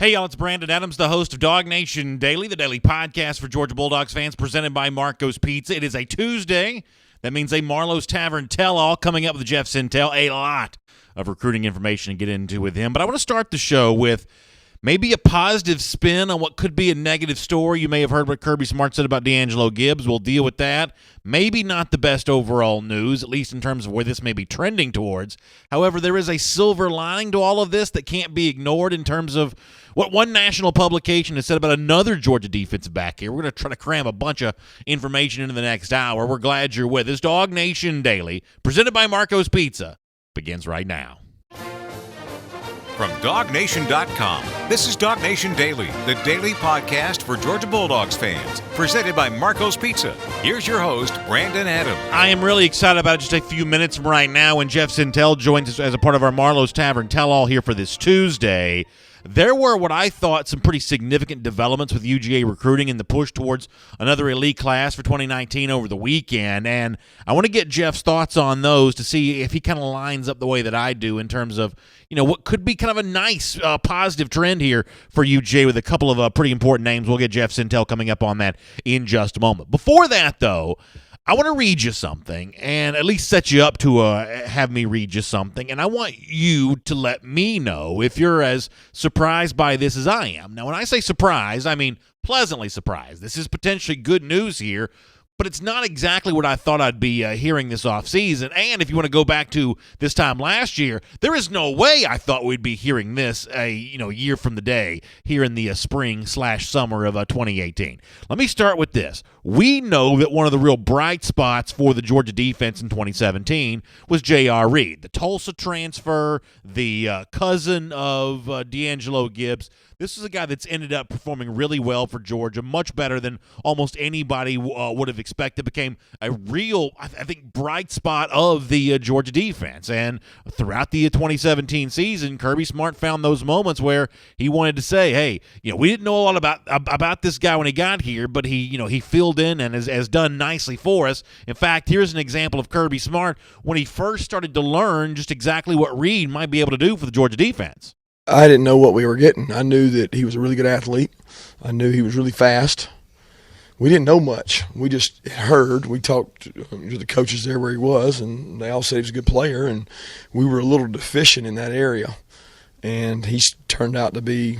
Hey, y'all, it's Brandon Adams, the host of DawgNation Daily, the daily podcast for Georgia Bulldogs fans, presented by Marco's Pizza. It is a Tuesday. That means a Marlowe's Tavern tell-all coming up with Jeff Sintel. A lot of recruiting information to get into with him. But I want to start the show with maybe a positive spin on what could be a negative story. You may have heard what Kirby Smart said about DeAngelo Gibbs. We'll deal with that. Maybe not the best overall news, at least in terms of where this may be trending towards. However, there is a silver lining to all of this that can't be ignored in terms of what one national publication has said about another Georgia defensive back here. We're going to try to cram a bunch of information into the next hour. We're glad you're with us. DawgNation Daily, presented by Marco's Pizza, begins right now. From DawgNation.com, this is DawgNation Daily, the daily podcast for Georgia Bulldogs fans, presented by Marco's Pizza. Here's your host, Brandon Adams. I am really excited about just a few minutes from right now when Jeff Sintel joins us as a part of our Marlowe's Tavern tell-all here for this Tuesday. There were what I thought some pretty significant developments with UGA recruiting and the push towards another elite class for 2019 over the weekend, and I want to get Jeff's thoughts on those to see if he kind of lines up the way that I do in terms of, you know, what could be kind of a nice positive trend here for UGA with a couple of pretty important names. We'll get Jeff Sintel coming up on that in just a moment. Before that, though, I want to read you something and at least set you up to have me read you something, and I want you to let me know if you're as surprised by this as I am. Now, when I say surprised, I mean pleasantly surprised. This is potentially good news here, but it's not exactly what I thought I'd be hearing this offseason. And if you want to go back to this time last year, there is no way I thought we'd be hearing this a year from the day here in the spring/summer of 2018. Let me start with this. We know that one of the real bright spots for the Georgia defense in 2017 was J.R. Reed, the Tulsa transfer, the cousin of DeAngelo Gibbs. This is a guy that's ended up performing really well for Georgia, much better than almost anybody would have expected. Became a real, I think, bright spot of the Georgia defense. And throughout the 2017 season, Kirby Smart found those moments where he wanted to say, hey, we didn't know a lot about this guy when he got here, but he filled in and has done nicely for us. In fact, here's an example of Kirby Smart when he first started to learn just exactly what Reed might be able to do for the Georgia defense. I didn't know what we were getting. I knew that he was a really good athlete. I knew he was really fast. We didn't know much. We just heard. We talked to the coaches there where he was, and they all said he was a good player, and we were a little deficient in that area. And he's turned out to be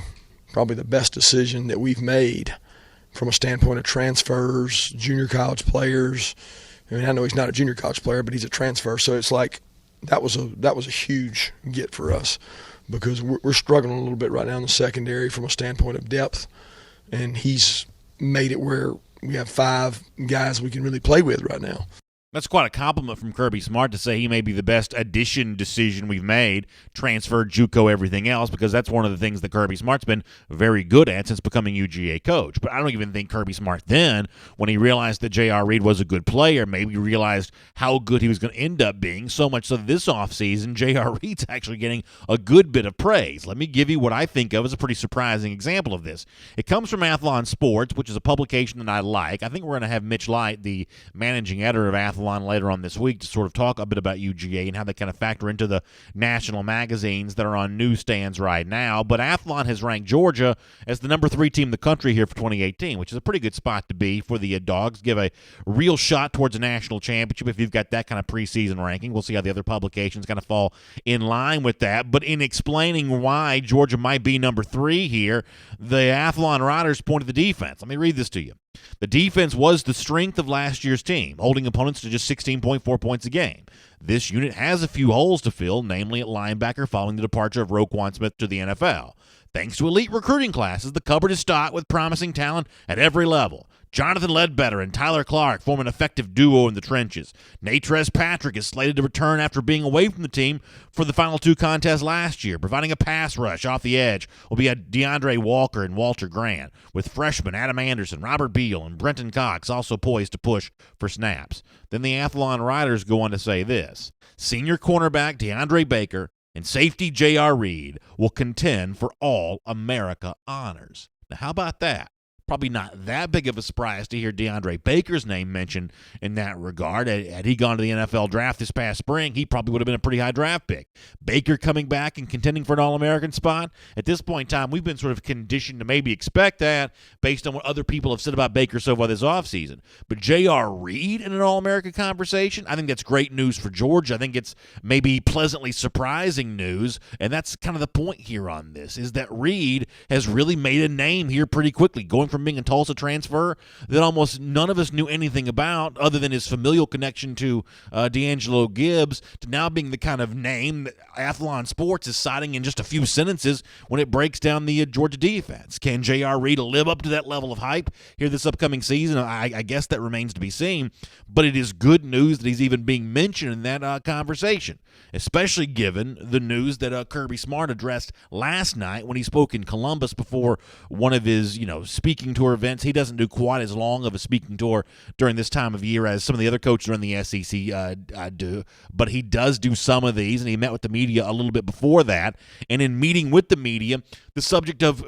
probably the best decision that we've made from a standpoint of transfers, junior college players. I mean, I know he's not a junior college player, but he's a transfer, so it's like that was a huge get for us, because we're struggling a little bit right now in the secondary from a standpoint of depth, and he's made it where we have 5 guys we can really play with right now. That's quite a compliment from Kirby Smart to say he may be the best addition decision we've made, transfer, JUCO, everything else, because that's one of the things that Kirby Smart's been very good at since becoming UGA coach. But I don't even think Kirby Smart then, when he realized that J.R. Reed was a good player, maybe realized how good he was going to end up being, so much so that this offseason, J.R. Reed's actually getting a good bit of praise. Let me give you what I think of as a pretty surprising example of this. It comes from Athlon Sports, which is a publication that I like. I think we're going to have Mitch Light, the managing editor of Athlon, later on this week to sort of talk a bit about UGA and how they kind of factor into the national magazines that are on newsstands right now. But Athlon has ranked Georgia as the number 3 team in the country here for 2018, which is a pretty good spot to be for the Dogs. Give a real shot towards a national championship if you've got that kind of preseason ranking. We'll see how the other publications kind of fall in line with that. But in explaining why Georgia might be number 3 here, the Athlon writers point to the defense. Let me read this to you. The defense was the strength of last year's team, holding opponents to just 16.4 points a game. This unit has a few holes to fill, namely at linebacker following the departure of Roquan Smith to the NFL. Thanks to elite recruiting classes, the cupboard is stocked with promising talent at every level. Jonathan Ledbetter and Tyler Clark form an effective duo in the trenches. Natrez Patrick is slated to return after being away from the team for the final 2 contests last year. Providing a pass rush off the edge will be DeAndre Walker and Walter Grant, with freshmen Adam Anderson, Robert Beal, and Brenton Cox also poised to push for snaps. Then the Athlon writers go on to say this: senior cornerback DeAndre Baker and safety J.R. Reed will contend for All-America honors. Now, how about that? Probably not that big of a surprise to hear DeAndre Baker's name mentioned in that regard. Had he gone to the NFL draft this past spring, he probably would have been a pretty high draft pick. Baker coming back and contending for an All-American spot, at this point in time, we've been sort of conditioned to maybe expect that based on what other people have said about Baker so far this offseason. But J.R. Reed in an All-American conversation, I think that's great news for Georgia. I think it's maybe pleasantly surprising news, and that's kind of the point here on this, is that Reed has really made a name here pretty quickly, going from being a Tulsa transfer that almost none of us knew anything about other than his familial connection to DeAngelo Gibbs, to now being the kind of name that Athlon Sports is citing in just a few sentences when it breaks down the Georgia defense. Can J.R. Reed live up to that level of hype here this upcoming season? I guess that remains to be seen, but it is good news that he's even being mentioned in that conversation, especially given the news that Kirby Smart addressed last night when he spoke in Columbus before one of his, speaking tour events. He doesn't do quite as long of a speaking tour during this time of year as some of the other coaches around the SEC do, but he does do some of these, and he met with the media a little bit before that. And in meeting with the media, the subject of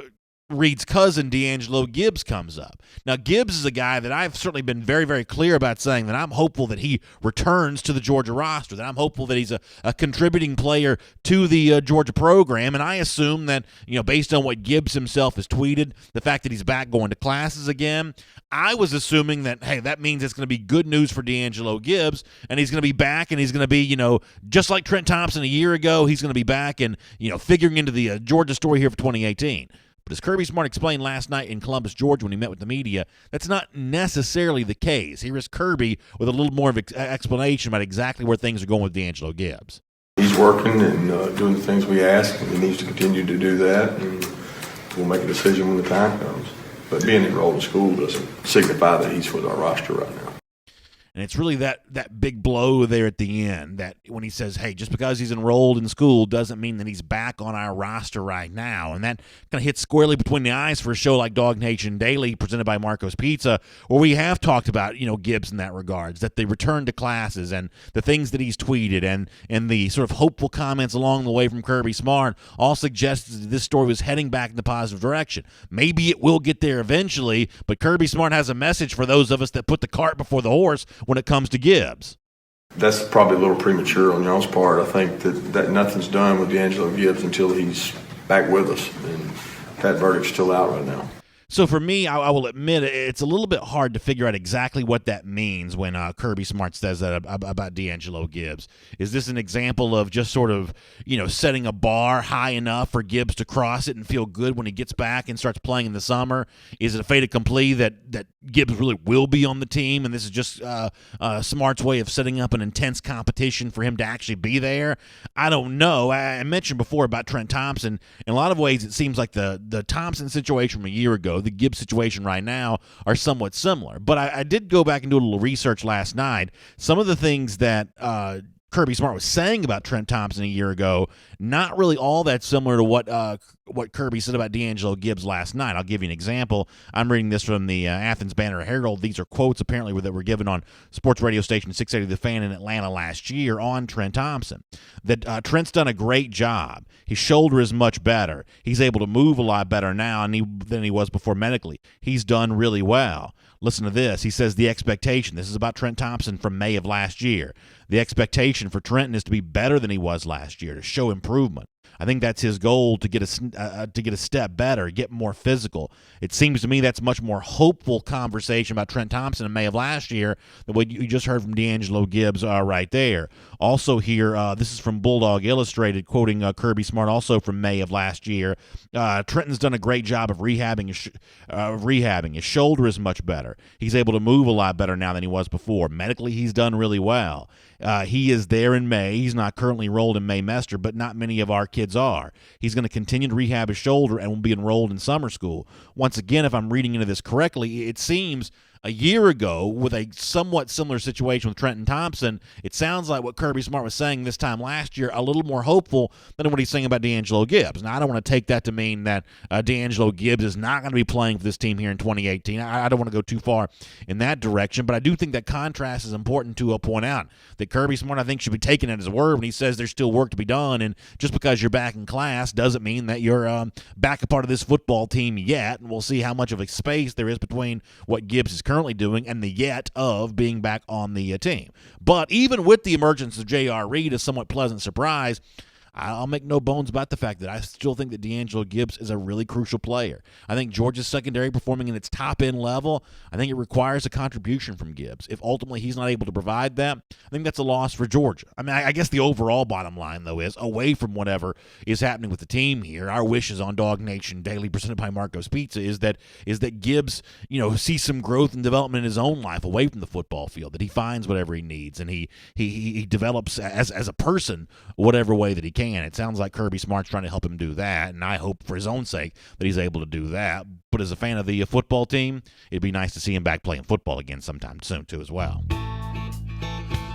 Reed's cousin, DeAngelo Gibbs, comes up. Now, Gibbs is a guy that I've certainly been very, very clear about saying that I'm hopeful that he returns to the Georgia roster, that I'm hopeful that he's a contributing player to the Georgia program, and I assume that, based on what Gibbs himself has tweeted, the fact that he's back going to classes again, I was assuming that, hey, that means it's going to be good news for DeAngelo Gibbs, and he's going to be back, and he's going to be, just like Trent Thompson a year ago, he's going to be back and, figuring into the Georgia story here for 2018. But as Kirby Smart explained last night in Columbus, Georgia, when he met with the media, that's not necessarily the case. Here is Kirby with a little more of an explanation about exactly where things are going with DeAngelo Gibbs. He's working and doing the things we ask, and he needs to continue to do that, and we'll make a decision when the time comes. But being enrolled in school doesn't signify that he's with our roster right now. And it's really that big blow there at the end, that when he says, hey, just because he's enrolled in school doesn't mean that he's back on our roster right now. And that kind of hits squarely between the eyes for a show like DawgNation Daily, presented by Marco's Pizza, where we have talked about, Gibbs in that regards, that the return to classes and the things that he's tweeted and the sort of hopeful comments along the way from Kirby Smart all suggested that this story was heading back in the positive direction. Maybe it will get there eventually, but Kirby Smart has a message for those of us that put the cart before the horse when it comes to Gibbs. That's probably a little premature on y'all's part. I think that nothing's done with DeAngelo Gibbs until he's back with us, and that verdict's still out right now. So for me, I will admit it's a little bit hard to figure out exactly what that means when Kirby Smart says that about DeAngelo Gibbs. Is this an example of just sort of, setting a bar high enough for Gibbs to cross it and feel good when he gets back and starts playing in the summer? Is it a fait accompli that Gibbs really will be on the team, and this is just Smart's way of setting up an intense competition for him to actually be there? I don't know. I mentioned before about Trent Thompson. In a lot of ways, it seems like the Thompson situation from a year ago, the Gibbs situation right now, are somewhat similar. But I did go back and do a little research last night. Some of the things that Kirby Smart was saying about Trent Thompson a year ago, not really all that similar to what Kirby said about DeAngelo Gibbs last night. I'll give you an example. I'm reading this from the Athens Banner-Herald. These are quotes apparently that were given on sports radio station 680 The Fan in Atlanta last year on Trent Thompson. That Trent's done a great job. His shoulder is much better. He's able to move a lot better now than he was before medically. He's done really well. Listen to this. He says the expectation, this is about Trent Thompson from May of last year, the expectation for Trenton is to be better than he was last year, to show improvement. I think that's his goal, to get a step better, get more physical. It seems to me that's a much more hopeful conversation about Trent Thompson in May of last year than what you just heard from DeAngelo Gibbs right there. Also here, this is from Bulldog Illustrated, quoting Kirby Smart, also from May of last year. Trenton's done a great job of rehabbing. His shoulder is much better. He's able to move a lot better now than he was before. Medically, he's done really well. He is there in May. He's not currently enrolled in Maymester, but not many of our kids are. He's going to continue to rehab his shoulder and will be enrolled in summer school. Once again, if I'm reading into this correctly, it seems A year ago, with a somewhat similar situation with Trenton Thompson, it sounds like what Kirby Smart was saying this time last year, a little more hopeful than what he's saying about DeAngelo Gibbs. Now, I don't want to take that to mean that DeAngelo Gibbs is not going to be playing for this team here in 2018. I don't want to go too far in that direction, but I do think that contrast is important to point out that Kirby Smart, I think, should be taken at his word when he says there's still work to be done, and just because you're back in class doesn't mean that you're back a part of this football team yet, and we'll see how much of a space there is between what Gibbs is currently doing and the yet of being back on the team. But even with the emergence of J.R. Reed, a somewhat pleasant surprise, I'll make no bones about the fact that I still think that DeAngelo Gibbs is a really crucial player. I think Georgia's secondary performing in its top-end level, I think it requires a contribution from Gibbs. If ultimately he's not able to provide that, I think that's a loss for Georgia. I mean, I guess the overall bottom line, though, is away from whatever is happening with the team here, our wishes on DawgNation Daily, presented by Marco's Pizza, is that Gibbs, sees some growth and development in his own life away from the football field, that he finds whatever he needs, and he develops as a person whatever way that he can. It sounds like Kirby Smart's trying to help him do that, and I hope for his own sake that he's able to do that. But as a fan of the football team, it'd be nice to see him back playing football again sometime soon, too, as well.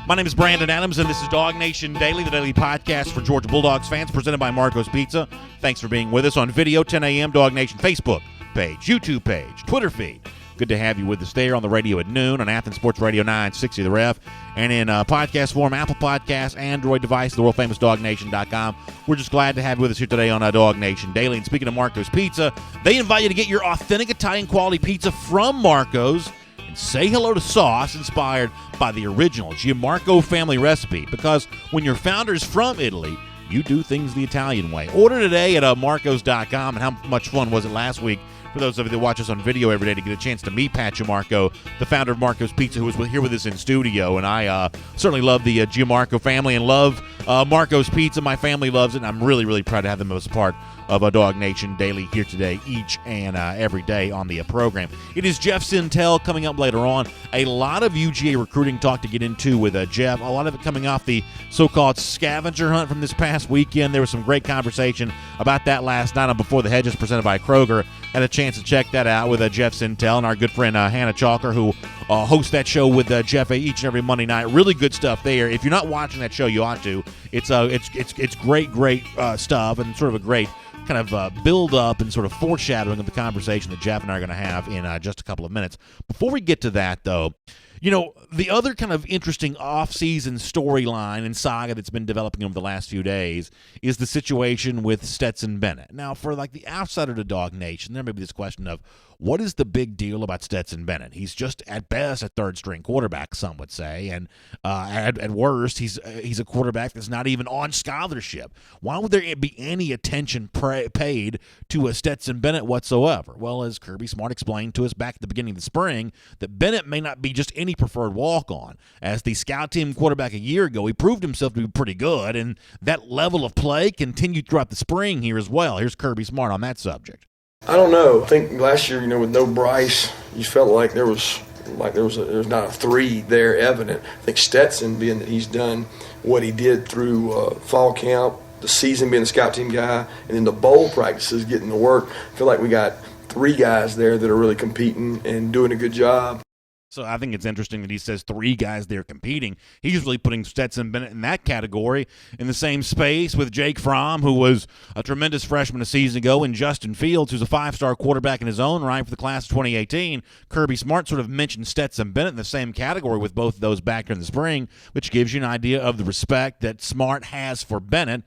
My name is Brandon Adams, and this is DawgNation Daily, the daily podcast for Georgia Bulldogs fans, presented by Marco's Pizza. Thanks for being with us on video, 10 a.m., DawgNation Facebook page, YouTube page, Twitter feed. Good to have you with us there on the radio at noon on Athens Sports Radio 960 The Ref, and in podcast form, Apple Podcasts, Android device, the world-famous DawgNation.com. We're just glad to have you with us here today on DawgNation Daily. And speaking of Marco's Pizza, they invite you to get your authentic Italian quality pizza from Marco's and say hello to sauce inspired by the original Gianmarco family recipe, because when your founder's from Italy, you do things the Italian way. Order today at Marcos.com. And how much fun was it last week for those of you that watch us on video every day to get a chance to meet Pat Gianmarco, the founder of Marco's Pizza, who was here with us in studio. And I certainly love the Gianmarco family and love Marco's Pizza. My family loves it, and I'm really, really proud to have them as a part of DawgNation Daily here today, each and every day on the program. It is Jeff Sintel coming up later on. A lot of UGA recruiting talk to get into with Jeff. A lot of it coming off the so-called scavenger hunt from this past weekend. There was some great conversation about that last night on Before the Hedges, presented by Kroger. Had a chance to check that out with Jeff Sintel and our good friend Hannah Chalker, who hosts that show with Jeff each and every Monday night. Really good stuff there. If you're not watching that show, you ought to. It's great stuff, and sort of a great kind of build up and sort of foreshadowing of the conversation that Jeff and I are going to have in just a couple of minutes. Before we get to that, though, the other kind of interesting off-season storyline and saga that's been developing over the last few days is the situation with Stetson Bennett. Now, for like the outsider to DawgNation, there may be this question of, what is the big deal about Stetson Bennett? He's just at best a third-string quarterback, some would say, and at worst, he's a quarterback that's not even on scholarship. Why would there be any attention paid to a Stetson Bennett whatsoever? Well, as Kirby Smart explained to us back at the beginning of the spring, that Bennett may not be just any preferred walk-on. As the scout team quarterback a year ago, he proved himself to be pretty good, and that level of play continued throughout the spring here as well. Here's Kirby Smart on that subject. I don't know. I think last year, with no Bryce, you felt like there was not a three there evident. I think Stetson, being that he's done what he did through fall camp, the season being the scout team guy, and then the bowl practices getting to work, I feel like we got three guys there that are really competing and doing a good job. So I think it's interesting that he says three guys there competing. He's really putting Stetson Bennett in that category, in the same space with Jake Fromm, who was a tremendous freshman a season ago, and Justin Fields, who's a five-star quarterback in his own right for the class of 2018. Kirby Smart sort of mentioned Stetson Bennett in the same category with both of those back in the spring, which gives you an idea of the respect that Smart has for Bennett.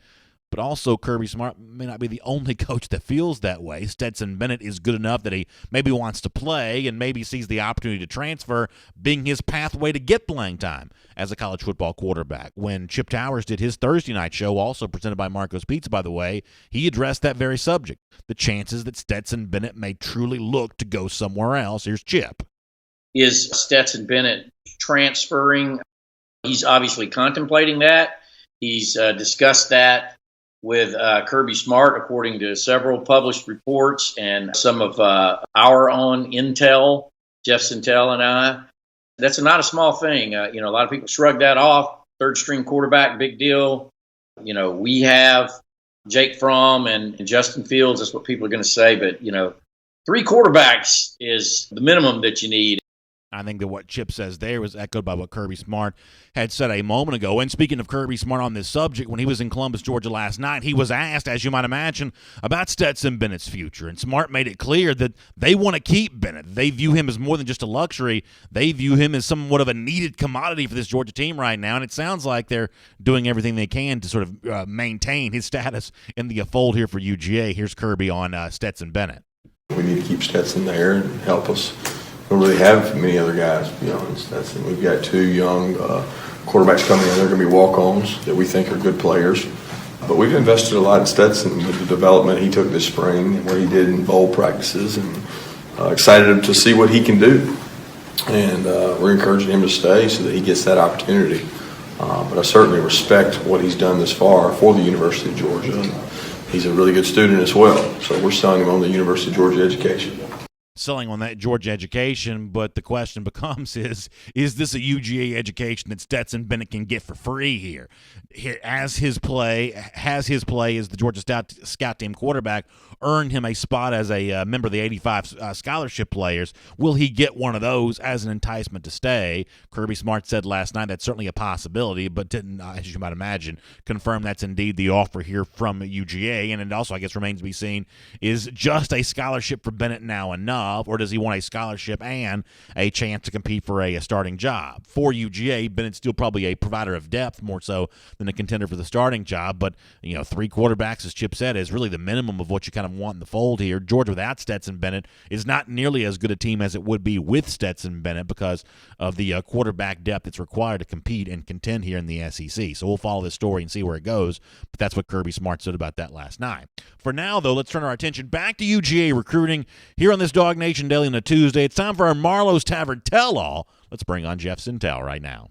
But also, Kirby Smart may not be the only coach that feels that way. Stetson Bennett is good enough that he maybe wants to play and maybe sees the opportunity to transfer being his pathway to get playing time as a college football quarterback. When Chip Towers did his Thursday night show, also presented by Marco's Pizza, by the way, he addressed that very subject, the chances that Stetson Bennett may truly look to go somewhere else. Here's Chip. Is Stetson Bennett transferring? He's obviously contemplating that. He's discussed that with Kirby Smart, according to several published reports and some of our own intel, Jeff Sintel and I. That's not a small thing. A lot of people shrug that off. Third-string quarterback, big deal. We have Jake Fromm and Justin Fields. That's what people are going to say. But, three quarterbacks is the minimum that you need. I think that what Chip says there was echoed by what Kirby Smart had said a moment ago. And speaking of Kirby Smart on this subject, when he was in Columbus, Georgia last night, he was asked, as you might imagine, about Stetson Bennett's future. And Smart made it clear that they want to keep Bennett. They view him as more than just a luxury. They view him as somewhat of a needed commodity for this Georgia team right now. And it sounds like they're doing everything they can to sort of maintain his status in the fold here for UGA. Here's Kirby on Stetson Bennett. We need to keep Stetson there and help us. We don't really have many other guys beyond Stetson. We've got 2 young quarterbacks coming in. They're going to be walk-ons that we think are good players. But we've invested a lot in Stetson with the development he took this spring and what he did in bowl practices, and excited to see what he can do. And we're encouraging him to stay so that he gets that opportunity. But I certainly respect what he's done this far for the University of Georgia. And he's a really good student as well. So we're selling him on the University of Georgia education. Selling on that Georgia education, but the question becomes is this a UGA education that Stetson Bennett can get for free here? Has his play as the Georgia Scout Team quarterback earned him a spot as a member of the 85 scholarship players? Will he get one of those as an enticement to stay? Kirby Smart said last night that's certainly a possibility, but didn't, as you might imagine, confirm that's indeed the offer here from UGA. And it also, I guess, remains to be seen, is just a scholarship for Bennett now enough, or does he want a scholarship and a chance to compete for a starting job? For UGA, Bennett's still probably a provider of depth more so than a contender for the starting job, but 3 quarterbacks, as Chip said, is really the minimum of what you kind of want in the fold here. Georgia without Stetson Bennett is not nearly as good a team as it would be with Stetson Bennett because of the quarterback depth that's required to compete and contend here in the SEC. So we'll follow this story and see where it goes, but that's what Kirby Smart said about that last night. For now, though, let's turn our attention back to UGA recruiting here on this DawgNation Daily on a Tuesday. It's time for our Marlowe's Tavern Tell-All. Let's bring on Jeff Sintel right now.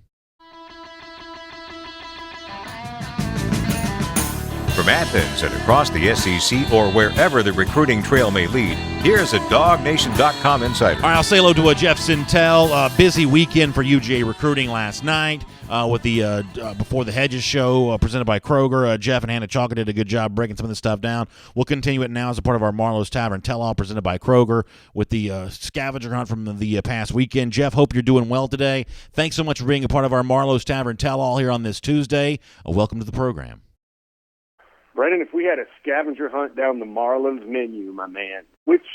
From Athens and across the SEC or wherever the recruiting trail may lead, here's a DawgNation.com insider. All right, I'll say hello to Jeff Sintel. Busy weekend for UGA recruiting last night with the Before the Hedges show presented by Kroger. Jeff and Hannah Chalker did a good job breaking some of this stuff down. We'll continue it now as a part of our Marlowe's Tavern Tell-All presented by Kroger with the scavenger hunt from the past weekend. Jeff, hope you're doing well today. Thanks so much for being a part of our Marlowe's Tavern Tell-All here on this Tuesday. Welcome to the program. Brandon, if we had a scavenger hunt down the Marlins menu, my man, which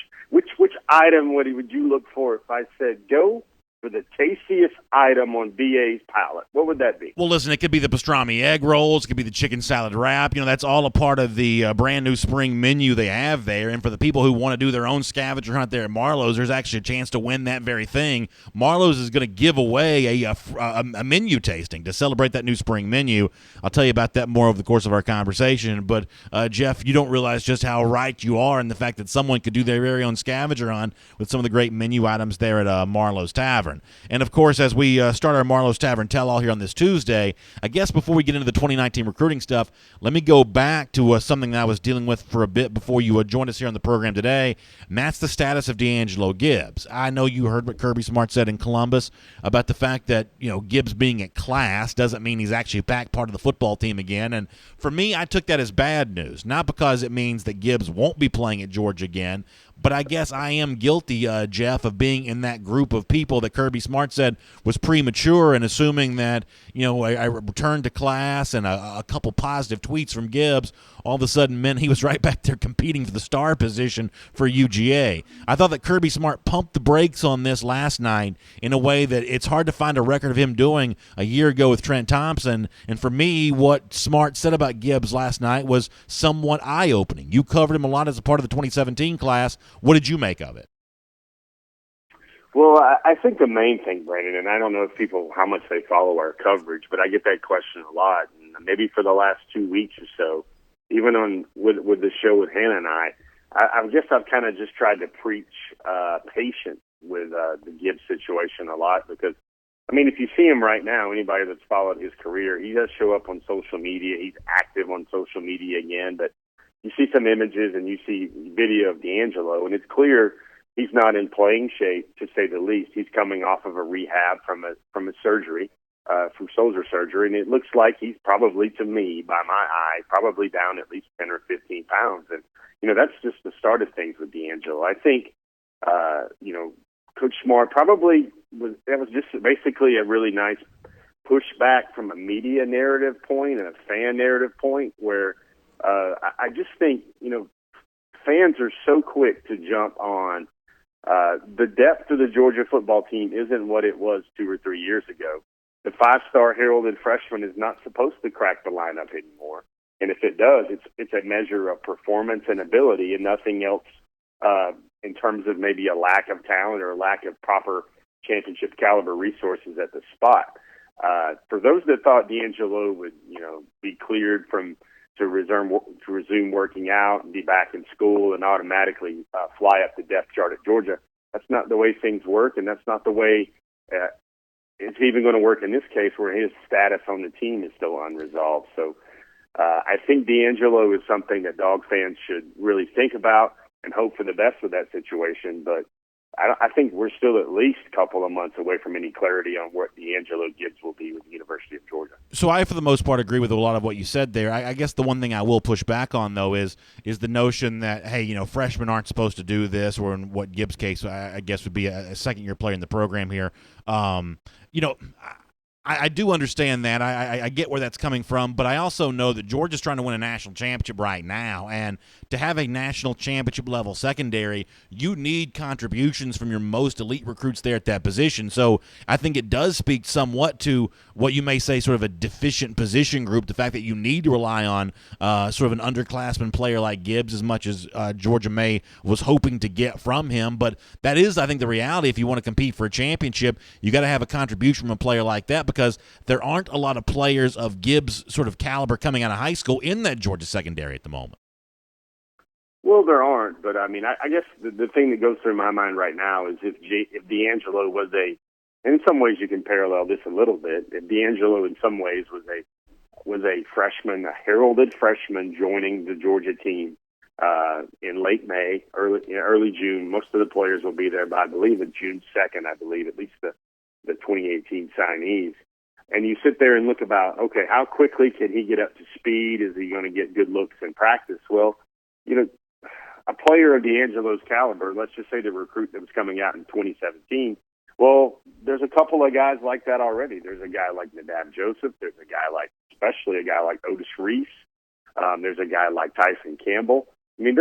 item would you look for if I said go for the tastiest item on BA's palate? What would that be? Well, listen, it could be the pastrami egg rolls. It could be the chicken salad wrap. That's all a part of the brand new spring menu they have there. And for the people who want to do their own scavenger hunt there at Marlowe's, there's actually a chance to win that very thing. Marlowe's is going to give away a menu tasting to celebrate that new spring menu. I'll tell you about that more over the course of our conversation. But, Jeff, you don't realize just how right you are in the fact that someone could do their very own scavenger hunt with some of the great menu items there at Marlowe's Tavern. And, of course, as we start our Marlowe's Tavern Tell-All here on this Tuesday, I guess before we get into the 2019 recruiting stuff, let me go back to something that I was dealing with for a bit before you joined us here on the program today, and that's the status of DeAngelo Gibbs. I know you heard what Kirby Smart said in Columbus about the fact that, Gibbs being at class doesn't mean he's actually back part of the football team again. And for me, I took that as bad news, not because it means that Gibbs won't be playing at Georgia again, but I guess I am guilty, Jeff, of being in that group of people that Kirby Smart said was premature and assuming that, I returned to class and a couple positive tweets from Gibbs all of a sudden meant he was right back there competing for the star position for UGA. I thought that Kirby Smart pumped the brakes on this last night in a way that it's hard to find a record of him doing a year ago with Trent Thompson. And for me, what Smart said about Gibbs last night was somewhat eye-opening. You covered him a lot as a part of the 2017 class. What did you make of it? Well, I think the main thing, Brandon, and I don't know how much they follow our coverage, but I get that question a lot. And maybe for the last 2 weeks or so, even with the show with Hannah and I guess I've kind of just tried to preach patience with the Gibbs situation a lot because, if you see him right now, anybody that's followed his career, he does show up on social media. He's active on social media again, but you see some images and you see video of DeAngelo, and it's clear he's not in playing shape, to say the least. He's coming off of a rehab from a surgery, from shoulder surgery, and it looks like he's probably, to me, by my eye, probably down at least 10 or 15 pounds. And, that's just the start of things with DeAngelo. I think, Coach Smart probably was just basically a really nice pushback from a media narrative point and a fan narrative point where I just think, fans are so quick to jump on the depth of the Georgia football team isn't what it was 2 or 3 years ago. The 5-star heralded freshman is not supposed to crack the lineup anymore. And if it does, it's a measure of performance and ability and nothing else in terms of maybe a lack of talent or a lack of proper championship caliber resources at the spot. For those that thought DeAngelo would, be cleared to resume working out and be back in school and automatically fly up the depth chart at Georgia, that's not the way things work, and that's not the way it's even going to work in this case where his status on the team is still unresolved. So I think DeAngelo is something that Dog fans should really think about and hope for the best with that situation. But I think we're still at least a couple of months away from any clarity on what DeAngelo Gibbs will be with the University of Georgia. So I, for the most part, agree with a lot of what you said there. I guess the one thing I will push back on, though, is the notion that, hey, freshmen aren't supposed to do this, or in what Gibbs' case, I guess would be a second-year player in the program here. I do understand that. I get where that's coming from, but I also know that Georgia's trying to win a national championship right now, and to have a national championship level secondary, you need contributions from your most elite recruits there at that position. So I think it does speak somewhat to what you may say sort of a deficient position group, the fact that you need to rely on sort of an underclassman player like Gibbs as much as Georgia May was hoping to get from him. But that is, I think, the reality. If you want to compete for a championship, you got to have a contribution from a player like that, because there aren't a lot of players of Gibbs' sort of caliber coming out of high school in that Georgia secondary at the moment. Well, there aren't, but I mean, I guess the thing that goes through my mind right now is if DeAngelo was in some ways you can parallel this a little bit. If DeAngelo in some ways was a freshman, a heralded freshman joining the Georgia team in late May, early June. Most of the players will be there by, I believe, June 2nd, at least the 2018 signees. And you sit there and look about, okay, how quickly can he get up to speed? Is he going to get good looks in practice? Well, a player of DeAngelo's caliber, let's just say the recruit that was coming out in 2017, well, there's a couple of guys like that already. There's a guy like Nadab Joseph. There's especially a guy like Otis Reese. There's a guy like Tyson Campbell. I mean,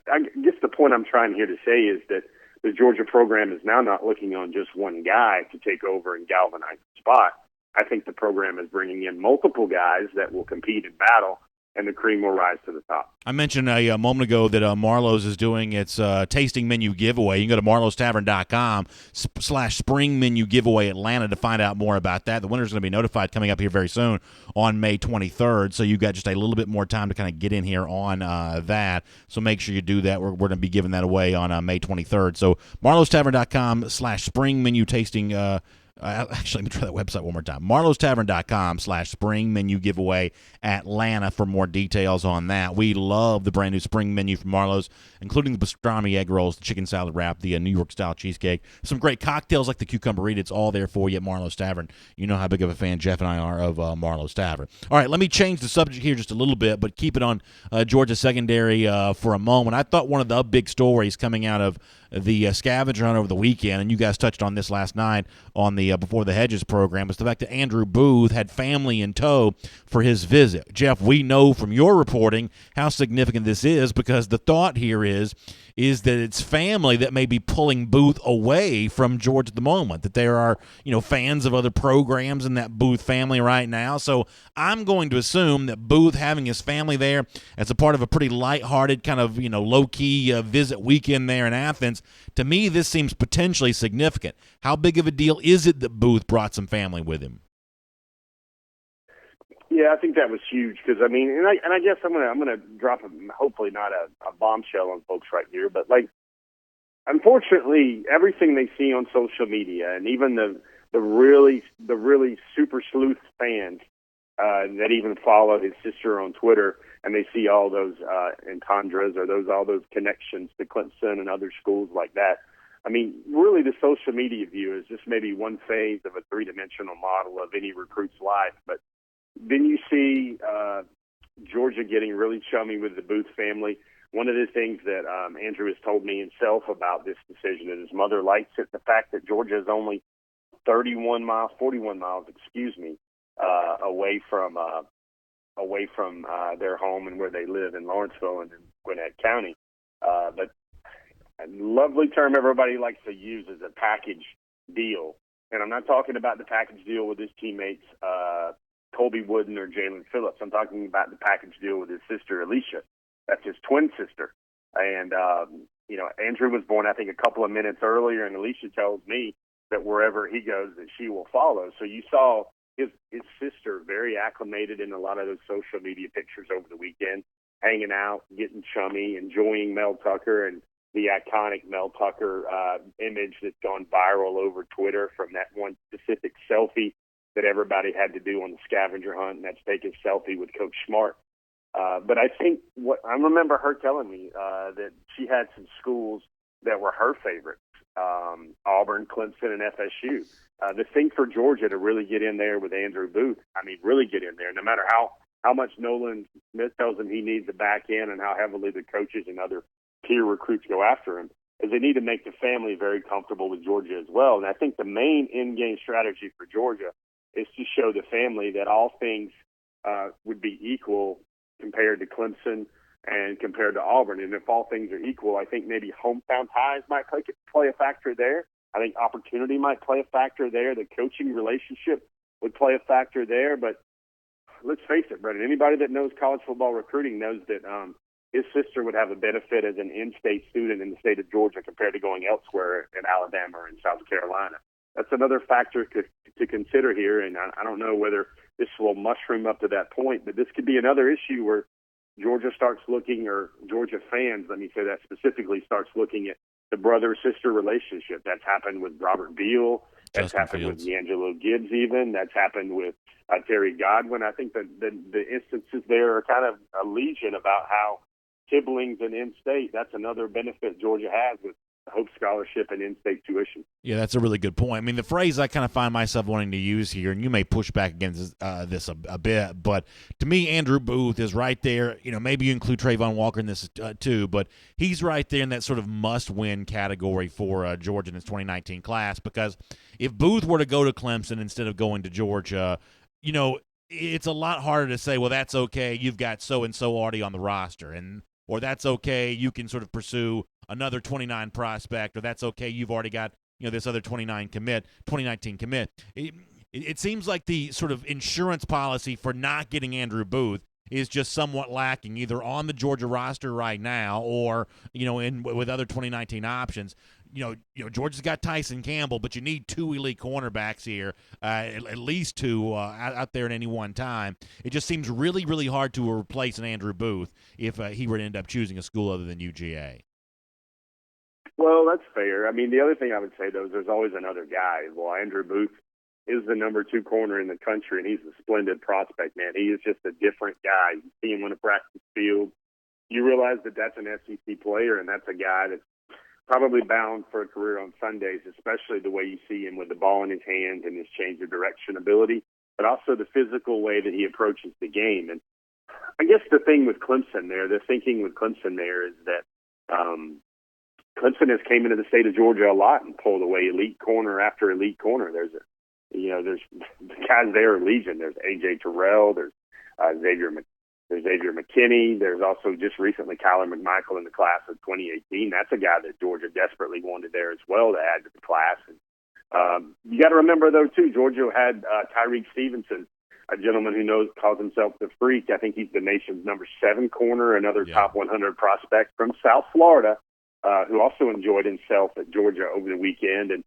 I guess the point I'm trying here to say is that the Georgia program is now not looking on just one guy to take over and galvanize the spot. I think the program is bringing in multiple guys that will compete in battle, and the cream will rise to the top. I mentioned a moment ago that Marlowe's is doing its tasting menu giveaway. You can go to marlowestavern.com/spring menu giveaway Atlanta to find out more about that. The winner's going to be notified coming up here very soon on May 23rd, so you've got just a little bit more time to kind of get in here on that. So make sure you do that. We're going to be giving that away on May 23rd. So marlowestavern.com/spring menu tasting actually, let me try that website one more time. marlowestavern.com/spring menu giveaway Atlanta for more details on that. We love the brand new spring menu from Marlowe's, including the pastrami egg rolls, the chicken salad wrap, the New York style cheesecake, some great cocktails like the cucumberita. It's all there for you at Marlowe's Tavern. You know how big of a fan Jeff and I are of Marlowe's Tavern. All right, let me change the subject here just a little bit, but keep it on Georgia secondary for a moment. I thought one of the big stories coming out of the scavenger hunt over the weekend, and you guys touched on this last night on the Before the Hedges program, was the fact that Andrew Booth had family in tow for his visit. Jeff, we know from your reporting how significant this is, because the thought here is that it's family that may be pulling Booth away from Georgia at the moment, that there are, fans of other programs in that Booth family right now. So I'm going to assume that Booth having his family there as a part of a pretty lighthearted kind of, low-key visit weekend there in Athens, to me, this seems potentially significant. How big of a deal is it that Booth brought some family with him? Yeah, I think that was huge because I guess I'm gonna drop hopefully not a bombshell on folks right here, but unfortunately, everything they see on social media and even the really super sleuth fans that even follow his sister on Twitter, and they see all those entendres or all those connections to Clemson and other schools like that. I mean, really, the social media view is just maybe one phase of a three-dimensional model of any recruit's life, but then you see Georgia getting really chummy with the Booth family. one of the things that Andrew has told me himself about this decision, and his mother likes it, the fact that Georgia is only 41 miles, away from their home and where they live in Lawrenceville and in Gwinnett County. But a lovely term everybody likes to use is a package deal. And I'm not talking about the package deal with his teammates, Colby Wooden or Jalen Phillips. I'm talking about the package deal with his sister, Alicia. That's his twin sister. And, Andrew was born, I think, a couple of minutes earlier, and Alicia tells me that wherever he goes, that she will follow. So you saw his sister very acclimated in a lot of those social media pictures over the weekend, hanging out, getting chummy, enjoying Mel Tucker and the iconic Mel Tucker image that's gone viral over Twitter from that one specific selfie that everybody had to do on the scavenger hunt, and that's take a selfie with Coach Smart. But I think I remember her telling me that she had some schools that were her favorites, Auburn, Clemson, and FSU. The thing for Georgia to really get in there with Andrew Booth, really get in there, no matter how much Nolan Smith tells him he needs to back in and how heavily the coaches and other peer recruits go after him, is they need to make the family very comfortable with Georgia as well. And I think the main in-game strategy for Georgia is to show the family that all things would be equal compared to Clemson and compared to Auburn. And if all things are equal, I think maybe hometown ties might play a factor there. I think opportunity might play a factor there. The coaching relationship would play a factor there. But let's face it, Brendan, anybody that knows college football recruiting knows that his sister would have a benefit as an in-state student in the state of Georgia compared to going elsewhere in Alabama or in South Carolina. That's another factor to consider here, and I don't know whether this will mushroom up to that point, but this could be another issue where Georgia starts looking, or Georgia fans, let me say that specifically, starts looking at the brother-sister relationship. That's happened with Robert Beal. That's happened with DeAngelo Gibbs even. That's happened with Terry Godwin. I think that the instances there are kind of a legion about how siblings and in-state, that's another benefit Georgia has with Hope Scholarship and in-state tuition. Yeah, that's a really good point. I mean, the phrase I kind of find myself wanting to use here, and you may push back against this a bit, but to me, Andrew Booth is right there. Maybe you include Trayvon Walker in this too, but he's right there in that sort of must-win category for Georgia in his 2019 class, because if Booth were to go to Clemson instead of going to Georgia, it's a lot harder to say, well, that's okay, you've got so-and-so already on the roster, or that's okay, you can sort of pursue another 29 prospect, or that's okay, you've already got this other 2019 commit. It seems like the sort of insurance policy for not getting Andrew Booth is just somewhat lacking, either on the Georgia roster right now or with other 2019 options. Georgia's got Tyson Campbell, but you need two elite cornerbacks here, at least two out there at any one time. It just seems really, really hard to replace an Andrew Booth if he were to end up choosing a school other than UGA. Well, that's fair. I mean, the other thing I would say, though, is there's always another guy. Well, Andrew Booth is the number 2 corner in the country, and he's a splendid prospect, man. He is just a different guy. You see him on the practice field. You realize that that's an SEC player, and that's a guy that's probably bound for a career on Sundays, especially the way you see him with the ball in his hand and his change of direction ability, but also the physical way that he approaches the game. And I guess the thinking with Clemson there is that Clemson has came into the state of Georgia a lot and pulled away elite corner after elite corner. There's the guys there are legion. There's A.J. Terrell. There's Xavier McKinney. There's also just recently Kyler McMichael in the class of 2018. That's a guy that Georgia desperately wanted there as well to add to the class. And you got to remember, though, too, Georgia had Tyreek Stevenson, a gentleman who calls himself the Freak. I think he's the nation's number 7 corner, another top 100 prospect from South Florida, who also enjoyed himself at Georgia over the weekend. And,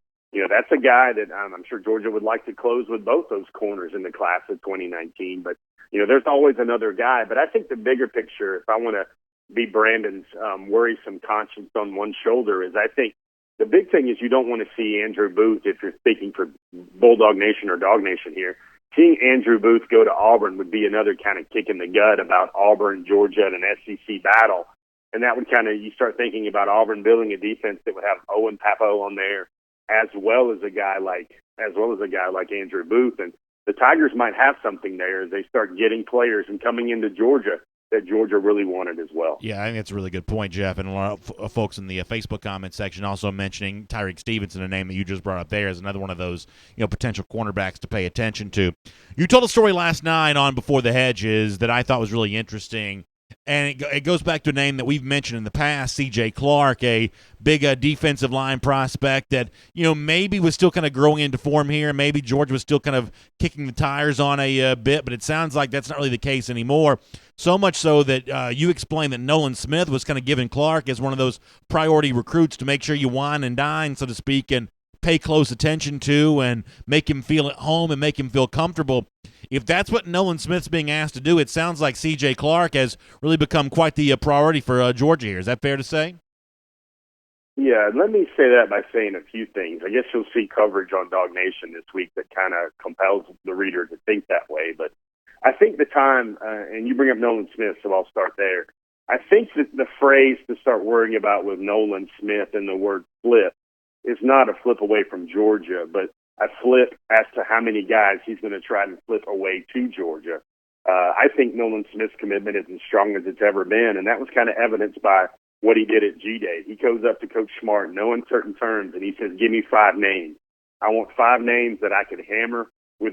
that's a guy that I'm sure Georgia would like to close with both those corners in the class of 2019. But, there's always another guy. But I think the bigger picture, if I want to be Brandon's worrisome conscience on one shoulder, is I think the big thing is you don't want to see Andrew Booth, if you're speaking for Bulldog Nation or Dog Nation here, seeing Andrew Booth go to Auburn would be another kind of kick in the gut about Auburn, Georgia, and an SEC battle. And that would you start thinking about Auburn building a defense that would have Owen Papo on there, as well as a guy like Andrew Booth. And the Tigers might have something there as they start getting players and coming into Georgia that Georgia really wanted as well. Yeah, I think that's a really good point, Jeff. And a lot of folks in the Facebook comment section also mentioning Tyreek Stevenson, a name that you just brought up there, as another one of those potential cornerbacks to pay attention to. You told a story last night on Before the Hedges that I thought was really interesting. And it goes back to a name that we've mentioned in the past, C.J. Clark, a big defensive line prospect that, maybe was still kind of growing into form here. Maybe Georgia was still kind of kicking the tires on a bit, but it sounds like that's not really the case anymore. So much so that you explained that Nolan Smith was kind of giving Clark as one of those priority recruits to make sure you wine and dine, so to speak, and pay close attention to and make him feel at home and make him feel comfortable. If that's what Nolan Smith's being asked to do, it sounds like C.J. Clark has really become quite the priority for Georgia here. Is that fair to say? Yeah, let me say that by saying a few things. I guess you'll see coverage on DawgNation this week that kind of compels the reader to think that way. But I think the time, and you bring up Nolan Smith, so I'll start there. I think that the phrase to start worrying about with Nolan Smith and the word flip is not a flip away from Georgia, but a flip as to how many guys he's going to try to flip away to Georgia. I think Nolan Smith's commitment is as strong as it's ever been, and that was kind of evidenced by what he did at G-Day. He goes up to Coach Smart, no uncertain terms, and he says, give me 5 names. I want 5 names that I could hammer with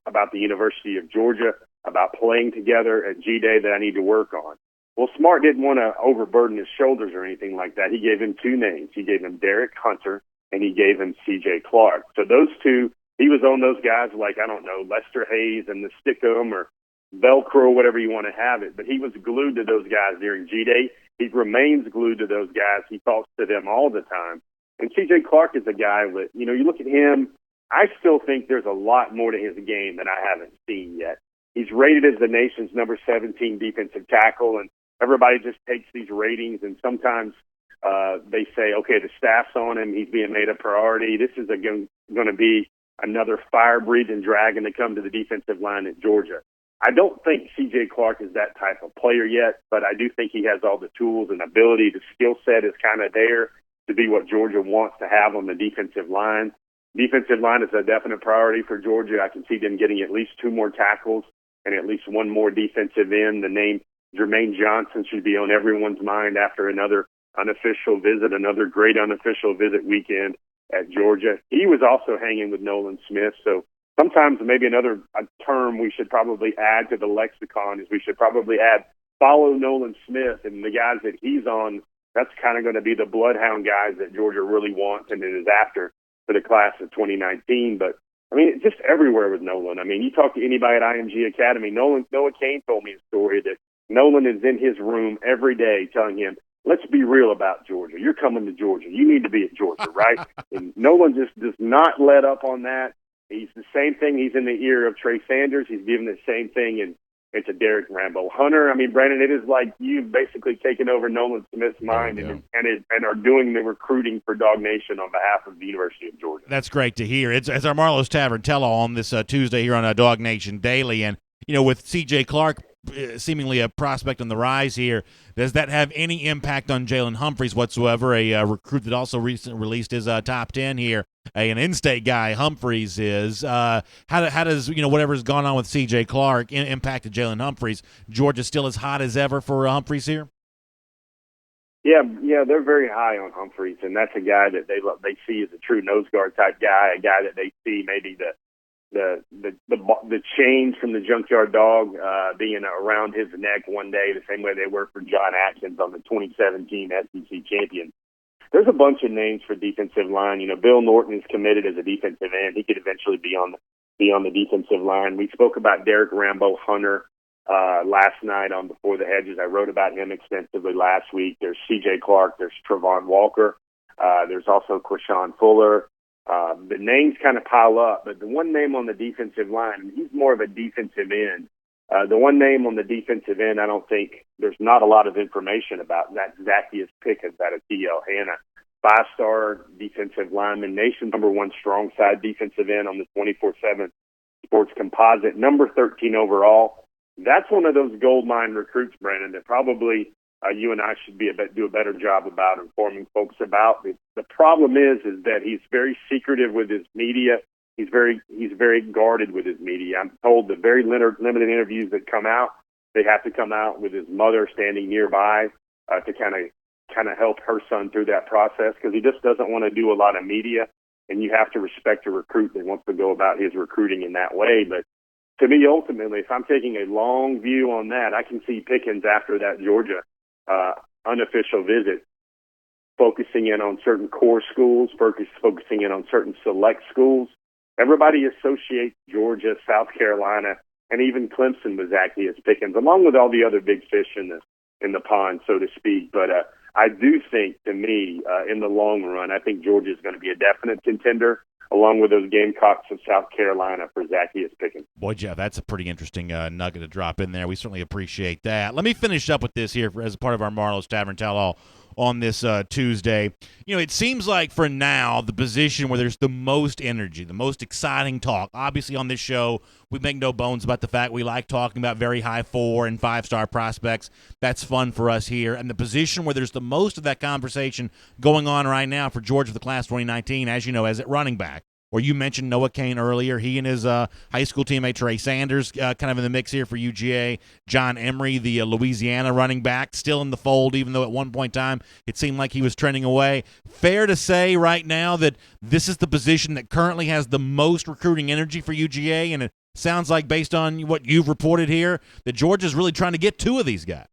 about the University of Georgia, about playing together at G-Day that I need to work on. Well, Smart didn't want to overburden his shoulders or anything like that. He gave him 2 names. He gave him Derek Hunter, and he gave him C.J. Clark. So those 2, he was on those guys like, I don't know, Lester Hayes and the Stickum or Velcro, whatever you want to have it. But he was glued to those guys during G-Day. He remains glued to those guys. He talks to them all the time. And C.J. Clark is a guy that, you look at him, I still think there's a lot more to his game that I haven't seen yet. He's rated as the nation's number 17 defensive tackle, and everybody just takes these ratings, and sometimes they say, okay, the staff's on him. He's being made a priority. This is going to be another fire-breathing dragon to come to the defensive line at Georgia. I don't think C.J. Clark is that type of player yet, but I do think he has all the tools and ability. The skill set is kind of there to be what Georgia wants to have on the defensive line. Defensive line is a definite priority for Georgia. I can see them getting at least 2 more tackles and at least 1 more defensive end. The name Jermaine Johnson should be on everyone's mind after another unofficial visit, another great unofficial visit weekend at Georgia. He was also hanging with Nolan Smith, so sometimes maybe another term we should probably add to the lexicon is we should probably add follow Nolan Smith, and the guys that he's on, that's kind of going to be the bloodhound guys that Georgia really wants and is after for the class of 2019. But, I mean, it's just everywhere with Nolan. I mean, you talk to anybody at IMG Academy, Noah Kane told me a story that Nolan is in his room every day telling him, let's be real about Georgia. You're coming to Georgia. You need to be at Georgia, right? And Nolan just does not let up on that. He's the same thing. He's in the ear of Trey Sanders. He's giving the same thing into Derek Rambo Hunter. I mean, Brandon, it is like you've basically taken over Nolan Smith's mind and are doing the recruiting for DawgNation on behalf of the University of Georgia. That's great to hear. It's our Marlowe's Tavern tell-all on this Tuesday here on DawgNation Daily. And, with C.J. Clark seemingly a prospect on the rise here, does that have any impact on Jalen Humphreys whatsoever, a recruit that also recently released his top 10 here, an in-state guy Humphreys is? How does whatever's gone on with C.J. Clark impacted Jalen Humphreys? Georgia still as hot as ever for Humphreys here? Yeah, they're very high on Humphreys, and that's a guy that they see as a true nose guard type guy, a guy that they see maybe the chains from the Junkyard Dog being around his neck one day, the same way they were for John Atkins on the 2017 SEC champion. There's a bunch of names for defensive line. Bill Norton is committed as a defensive end. He could eventually be on the defensive line. We spoke about Derek Rambo Hunter last night on Before the Hedges. I wrote about him extensively last week. There's C.J. Clark. There's Trevon Walker. There's also Quashawn Fuller. The names kind of pile up, but the one name on the defensive line, he's more of a defensive end. The one name on the defensive end, I don't think there's not a lot of information about. That's Zacchaeus Pickens out of T.L. Hanna, 5-star defensive lineman, nation number 1 strong side defensive end on the 24/7 Sports Composite, number 13 overall. That's one of those gold mine recruits, Brandon, that probably you and I should do a better job about informing folks about. The problem is that he's very secretive with his media. He's very guarded with his media. I'm told the very limited interviews that come out, They have to come out with his mother standing nearby to kind of help her son through that process, because he just doesn't want to do a lot of media, and you have to respect a recruit that wants to go about his recruiting in that way. But to me, ultimately, if I'm taking a long view on that, I can see Pickens after that Georgia unofficial visit focusing in on certain core schools, focusing in on certain select schools. Everybody associates Georgia, South Carolina, and even Clemson with Zacchaeus Pickens, along with all the other big fish in the pond, so to speak. But I do think, to me, in the long run, I think Georgia is going to be a definite contender, along with those Gamecocks of South Carolina for Zacchaeus Pickens. Boy, Jeff, that's a pretty interesting nugget to drop in there. We certainly appreciate that. Let me finish up with this here as part of our Marlowe's Tavern Tell-All on this Tuesday. You know, it seems like for now, the position where there's the most energy, the most exciting talk. Obviously, on this show, we make no bones about the fact we like talking about very high 4- and 5-star prospects. That's fun for us here. And the position where there's the most of that conversation going on right now for Georgia for the class 2019, as you know, as at running back. Or you mentioned Noah Cain earlier. He and his high school teammate Trey Sanders kind of in the mix here for UGA. John Emery, the Louisiana running back, still in the fold, even though at one point in time it seemed like he was trending away. Fair to say right now that this is the position that currently has the most recruiting energy for UGA, and it sounds like, based on what you've reported here, that Georgia's really trying to get 2 of these guys.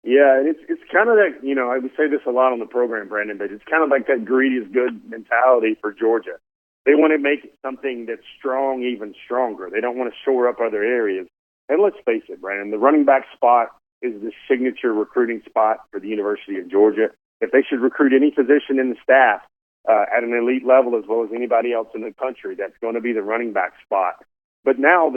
Yeah, and it's kind of that, you know, I would say this a lot on the program, Brandon, but it's kind of like that greed is good mentality for Georgia. They want to make something that's strong even stronger. They don't want to shore up other areas. And let's face it, Brandon, the running back spot is the signature recruiting spot for the University of Georgia. If they should recruit any position in the staff at an elite level as well as anybody else in the country, that's going to be the running back spot. But now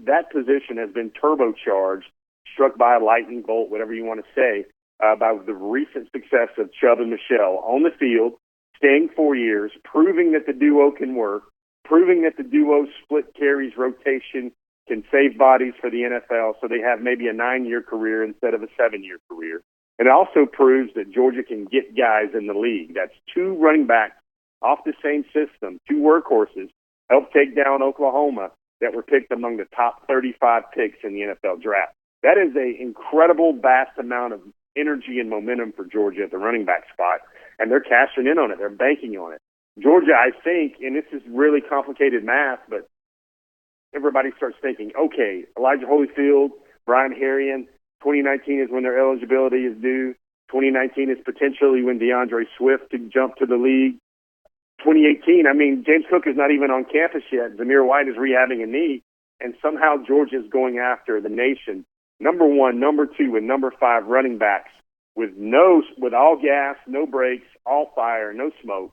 that position has been turbocharged, struck by a lightning bolt, whatever you want to say, by the recent success of Chubb and Michelle on the field, staying 4 years, proving that the duo can work, proving that the duo split carries rotation can save bodies for the NFL, so they have maybe a 9-year career instead of a 7-year career. And it also proves that Georgia can get guys in the league. That's 2 running backs off the same system, 2 workhorses, helped take down Oklahoma, that were picked among the top 35 picks in the NFL draft. That is an incredible, vast amount of energy and momentum for Georgia at the running back spot, and they're cashing in on it. They're banking on it. Georgia, I think, and this is really complicated math, but everybody starts thinking, okay, Elijah Holyfield, Brian Herrien, 2019 is when their eligibility is due. 2019 is potentially when DeAndre Swift could jump to the league. 2018, I mean, James Cook is not even on campus yet. Zamir White is rehabbing a knee, and somehow Georgia is going after the nation. Number 1, number 2, and number 5 running backs with all gas, no brakes, all fire, no smoke.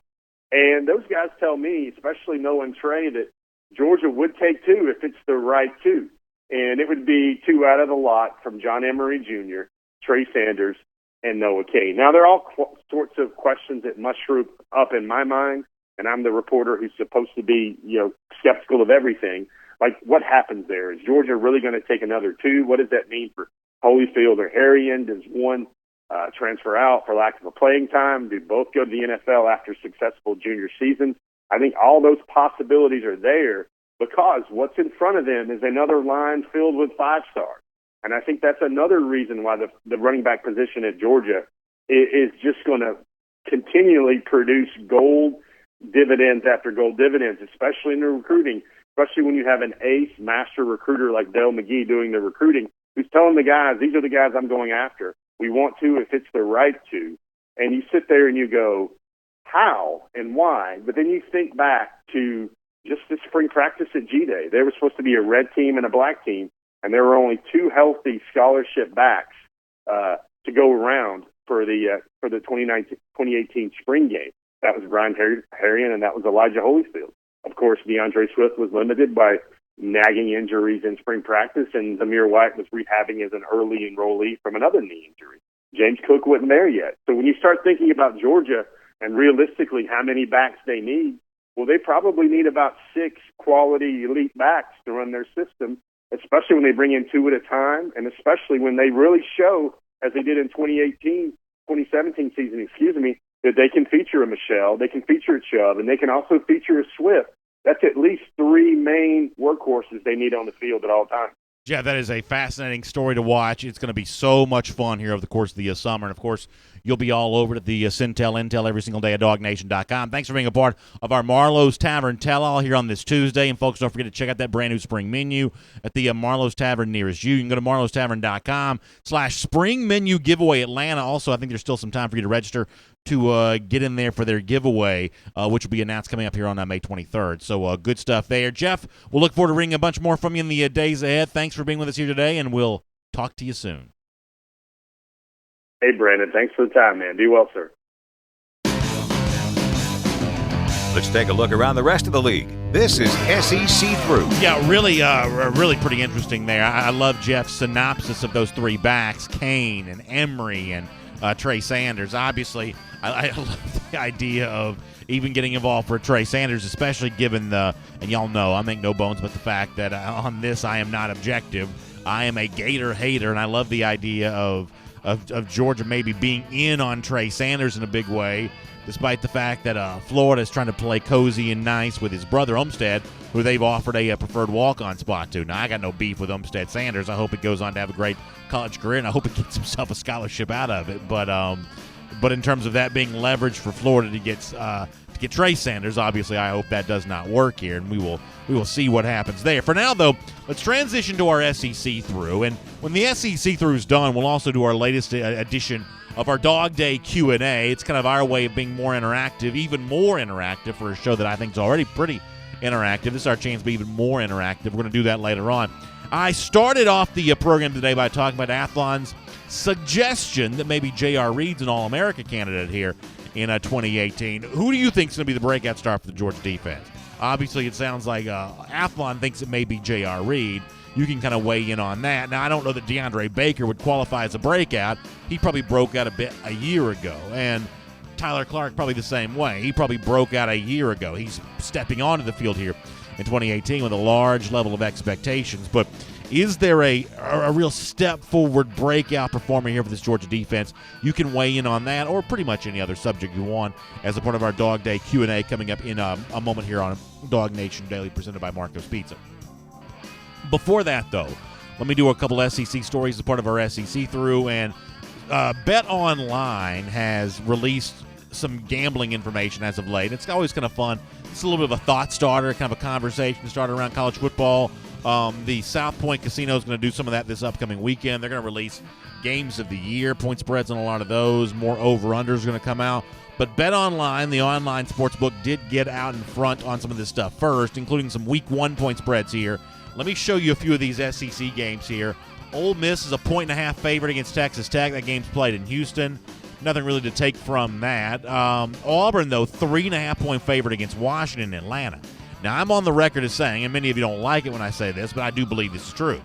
And those guys tell me, especially Noah and Trey, that Georgia would take 2 if it's the right 2. And it would be 2 out of the lot from John Emery Jr., Trey Sanders, and Noah Cain. Now, there are all sorts of questions that mushroom up in my mind, and I'm the reporter who's supposed to be, skeptical of everything. Like, what happens there? Is Georgia really going to take another 2? What does that mean for Holyfield or Herrien? Does one transfer out for lack of a playing time? Do both go to the NFL after successful junior seasons? I think all those possibilities are there because what's in front of them is another line filled with 5-stars. And I think that's another reason why the running back position at Georgia is just going to continually produce gold dividends after gold dividends, especially in the recruiting. Especially when you have an ace master recruiter like Dale McGee doing the recruiting, who's telling the guys, these are the guys I'm going after. We want to if it's the right to. And you sit there and you go, how and why? But then you think back to just the spring practice at G-Day. There was supposed to be a red team and a black team, and there were only 2 healthy scholarship backs to go around for the 2018 spring game. That was Brian Herrien and that was Elijah Holyfield. Of course, DeAndre Swift was limited by nagging injuries in spring practice, and Zamir White was rehabbing as an early enrollee from another knee injury. James Cook wasn't there yet. So when you start thinking about Georgia and realistically how many backs they need, well, they probably need about 6 quality elite backs to run their system, especially when they bring in 2 at a time, and especially when they really show, as they did in 2017 season, that they can feature a Michelle, they can feature a Chubb, and they can also feature a Swift. That's at least 3 main workhorses they need on the field at all times. Yeah, that is a fascinating story to watch. It's going to be so much fun here over the course of the summer. And, of course, you'll be all over at the Centel Intel every single day at DawgNation.com. Thanks for being a part of our Marlowe's Tavern Tell-All here on this Tuesday. And, folks, don't forget to check out that brand new spring menu at the Marlowe's Tavern nearest you. You can go to marlowestavern.com/spring menu giveaway Atlanta. Also, I think there's still some time for you to register to get in there for their giveaway, which will be announced coming up here on May 23rd. So good stuff there. Jeff, we'll look forward to reading a bunch more from you in the days ahead. Thanks for being with us here today, and we'll talk to you soon. Hey, Brandon, thanks for the time, man. Be well, sir. Let's take a look around the rest of the league. This is SEC Through. Yeah, really pretty interesting there. I love Jeff's synopsis of those three backs, Kane and Emery and Trey Sanders. Obviously, I love the idea of even getting involved for Trey Sanders, especially given and y'all know, I make no bones about the fact that on this I am not objective. I am a Gator hater, and I love the idea of Georgia maybe being in on Trey Sanders in a big way, despite the fact that Florida is trying to play cozy and nice with his brother Umstead, who they've offered a preferred walk-on spot to. Now, I got no beef with Umstead Sanders. I hope it goes on to have a great college career, and I hope he gets himself a scholarship out of it. But in terms of that being leverage for Florida to get Trey Sanders, obviously I hope that does not work here, and we will see what happens there. For now, though, let's transition to our SEC Through, and when the SEC Through is done, we'll also do our latest edition of our Dog Day Q&A. It's kind of our way of being more interactive, even more interactive for a show that I think is already pretty interactive. This is our chance to be even more interactive. We're going to do that later on. I started off the program today by talking about Athlon's suggestion that maybe J.R. Reed's an All-America candidate here in 2018. Who do you think is going to be the breakout star for the Georgia defense? Obviously, it sounds like Athlon thinks it may be J.R. Reed. You can kind of weigh in on that. Now, I don't know that DeAndre Baker would qualify as a breakout. He probably broke out a bit a year ago, and Tyler Clark probably the same way. He probably broke out a year ago. He's stepping onto the field here in 2018 with a large level of expectations. But is there a real step forward breakout performer here for this Georgia defense? You can weigh in on that or pretty much any other subject you want as a part of our Dog Day Q&A coming up in a moment here on DawgNation Daily presented by Marco's Pizza. Before that, though, let me do a couple SEC stories as part of our SEC Through. And Bet Online has released some gambling information as of late. It's always kind of fun. It's a little bit of a thought starter, kind of a conversation starter around college football. The South Point Casino is going to do some of that this upcoming weekend. They're going to release games of the year, point spreads on a lot of those. More over-unders are going to come out. But Bet Online, the online sports book, did get out in front on some of this stuff first, including some Week 1 point spreads here. Let me show you a few of these SEC games here. Ole Miss is a 1.5 favorite against Texas Tech. That game's played in Houston. Nothing really to take from that. Auburn, though, 3.5-point favorite against Washington and Atlanta. Now, I'm on the record as saying, and many of you don't like it when I say this, but I do believe this is true.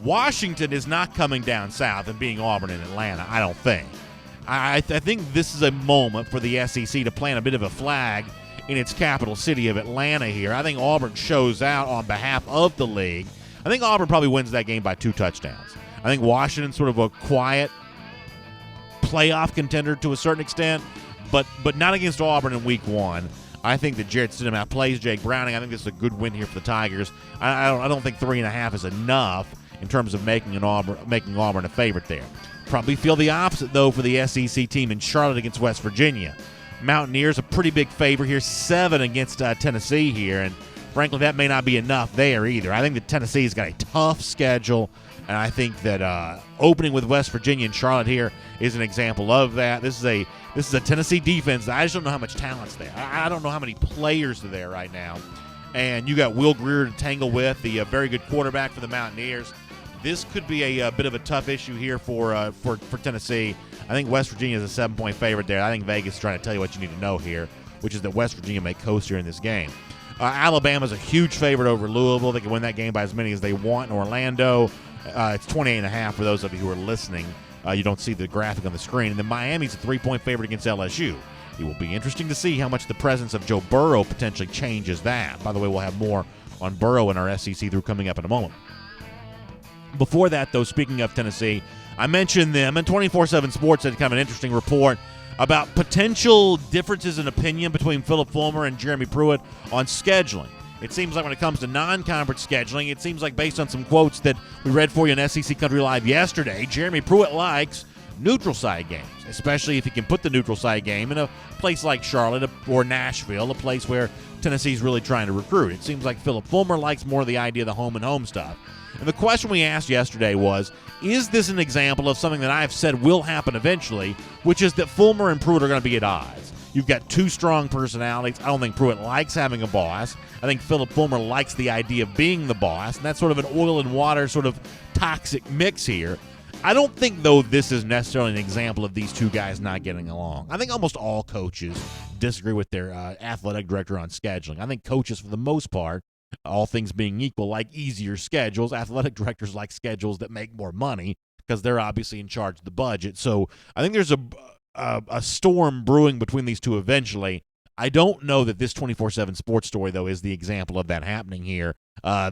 Washington is not coming down south and beating Auburn and Atlanta, I don't think. I think this is a moment for the SEC to plant a bit of a flag in its capital city of Atlanta here. I think Auburn shows out on behalf of the league. I think Auburn probably wins that game by 2 touchdowns. I think Washington's sort of a quiet playoff contender to a certain extent, but not against Auburn in Week 1. I think that Jarrett Stidham outplays Jake Browning. I think this is a good win here for the Tigers. I don't think 3.5 is enough in terms of making Auburn a favorite there. Probably feel the opposite, though, for the SEC team in Charlotte against West Virginia. Mountaineers, a pretty big favorite here, 7 against Tennessee here, and frankly, that may not be enough there either. I think that Tennessee's got a tough schedule, and I think that opening with West Virginia and Charlotte here is an example of that. This is a Tennessee defense that I just don't know how much talent's there. I don't know how many players are there right now, and you got Will Grier to tangle with, the very good quarterback for the Mountaineers. This could be a bit of a tough issue here for Tennessee. I think West Virginia is a 7-point favorite there. I think Vegas is trying to tell you what you need to know here, which is that West Virginia may coast here in this game. Alabama's a huge favorite over Louisville. They can win that game by as many as they want in Orlando. It's 28.5 for those of you who are listening. You don't see the graphic on the screen. And then Miami's a 3-point favorite against LSU. It will be interesting to see how much the presence of Joe Burrow potentially changes that. By the way, we'll have more on Burrow in our SEC Through coming up in a moment. Before that, though, speaking of Tennessee, I mentioned them, and 24/7 Sports had kind of an interesting report about potential differences in opinion between Philip Fulmer and Jeremy Pruitt on scheduling. It seems like when it comes to non-conference scheduling, it seems like based on some quotes that we read for you in SEC Country Live yesterday, Jeremy Pruitt likes neutral site games, especially if he can put the neutral site game in a place like Charlotte or Nashville, a place where Tennessee's really trying to recruit. It seems like Philip Fulmer likes more of the idea of the home and home stuff. And the question we asked yesterday was, is this an example of something that I've said will happen eventually, which is that Fulmer and Pruitt are going to be at odds? You've got two strong personalities. I don't think Pruitt likes having a boss. I think Philip Fulmer likes the idea of being the boss, and that's sort of an oil and water sort of toxic mix here. I don't think, though, this is necessarily an example of these two guys not getting along. I think almost all coaches disagree with their athletic director on scheduling. I think coaches, for the most part, all things being equal, like easier schedules. Athletic directors like schedules that make more money because they're obviously in charge of the budget. So I think there's a storm brewing between these two eventually. I don't know that this 24/7 sports story, though, is the example of that happening here.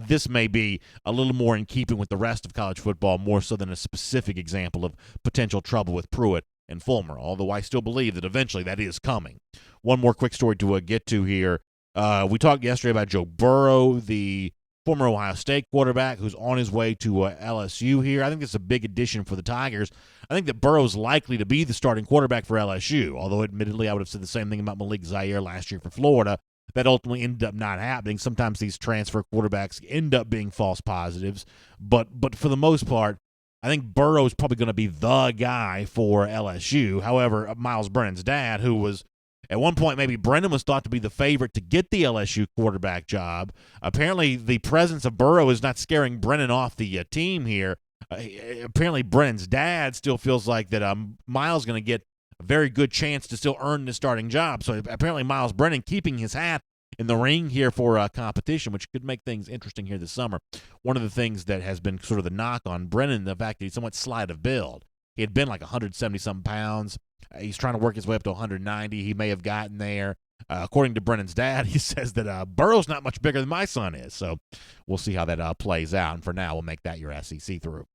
This may be a little more in keeping with the rest of college football, more so than a specific example of potential trouble with Pruitt and Fulmer, although I still believe that eventually that is coming. One more quick story to get to here. We talked yesterday about Joe Burrow, the former Ohio State quarterback who's on his way to LSU here. I think it's a big addition for the Tigers. I think that Burrow's likely to be the starting quarterback for LSU, although admittedly I would have said the same thing about Malik Zaire last year for Florida. That ultimately ended up not happening. Sometimes these transfer quarterbacks end up being false positives, but for the most part, I think Burrow's probably going to be the guy for LSU. However, Miles Brennan's dad, who was at one point, maybe Brennan was thought to be the favorite to get the LSU quarterback job. Apparently, the presence of Burrow is not scaring Brennan off the team here. Apparently, Brennan's dad still feels like that Miles is going to get a very good chance to still earn the starting job. So apparently, Miles Brennan keeping his hat in the ring here for competition, which could make things interesting here this summer. One of the things that has been sort of the knock on Brennan, the fact that he's somewhat slight of build. He had been like 170-something pounds. He's trying to work his way up to 190. He may have gotten there. According to Brennan's dad, he says that Burrow's not much bigger than my son is. So we'll see how that plays out. And for now, we'll make that your SEC through.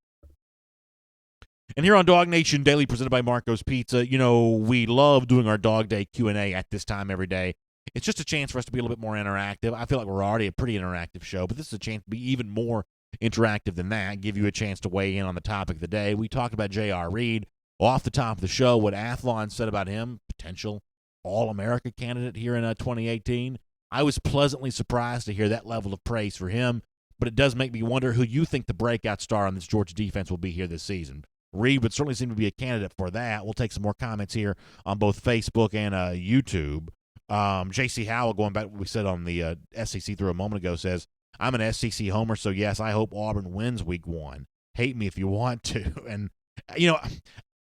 And here on DawgNation Daily, presented by Marco's Pizza, you know, we love doing our Dog Day Q&A at this time every day. It's just a chance for us to be a little bit more interactive. I feel like we're already a pretty interactive show, but this is a chance to be even more interactive than that, give you a chance to weigh in on the topic of the day. We talked about J.R. Reed off the top of the show, what Athlon said about him, potential All-America candidate here in 2018. I was pleasantly surprised to hear that level of praise for him, but it does make me wonder who you think the breakout star on this Georgia defense will be here this season. Reed would certainly seem to be a candidate for that. We'll take some more comments here on both Facebook and YouTube. J.C. Howell, going back to what we said on the SEC through a moment ago, says, I'm an SEC homer, so yes, I hope Auburn wins week 1. Hate me if you want to. And, you know,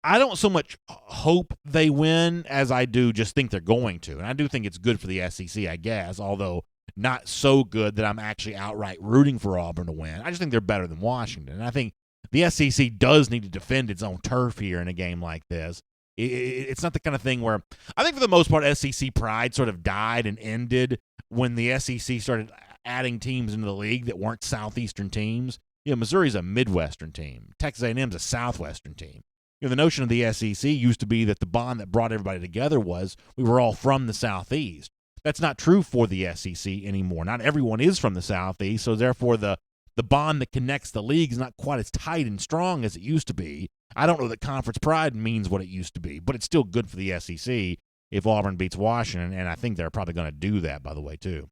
I don't so much hope they win as I do just think they're going to. And I do think it's good for the SEC, I guess, although not so good that I'm actually outright rooting for Auburn to win. I just think they're better than Washington. And I think the SEC does need to defend its own turf here in a game like this. It's not the kind of thing where I think for the most part SEC pride sort of died and ended when the SEC started adding teams into the league that weren't Southeastern teams. You know, Missouri's a Midwestern team. Texas A&M's a Southwestern team. You know, the notion of the SEC used to be that the bond that brought everybody together was we were all from the Southeast. That's not true for the SEC anymore. Not everyone is from the Southeast, so therefore the bond that connects the league is not quite as tight and strong as it used to be. I don't know that conference pride means what it used to be, but it's still good for the SEC if Auburn beats Washington, and I think they're probably going to do that, by the way, too.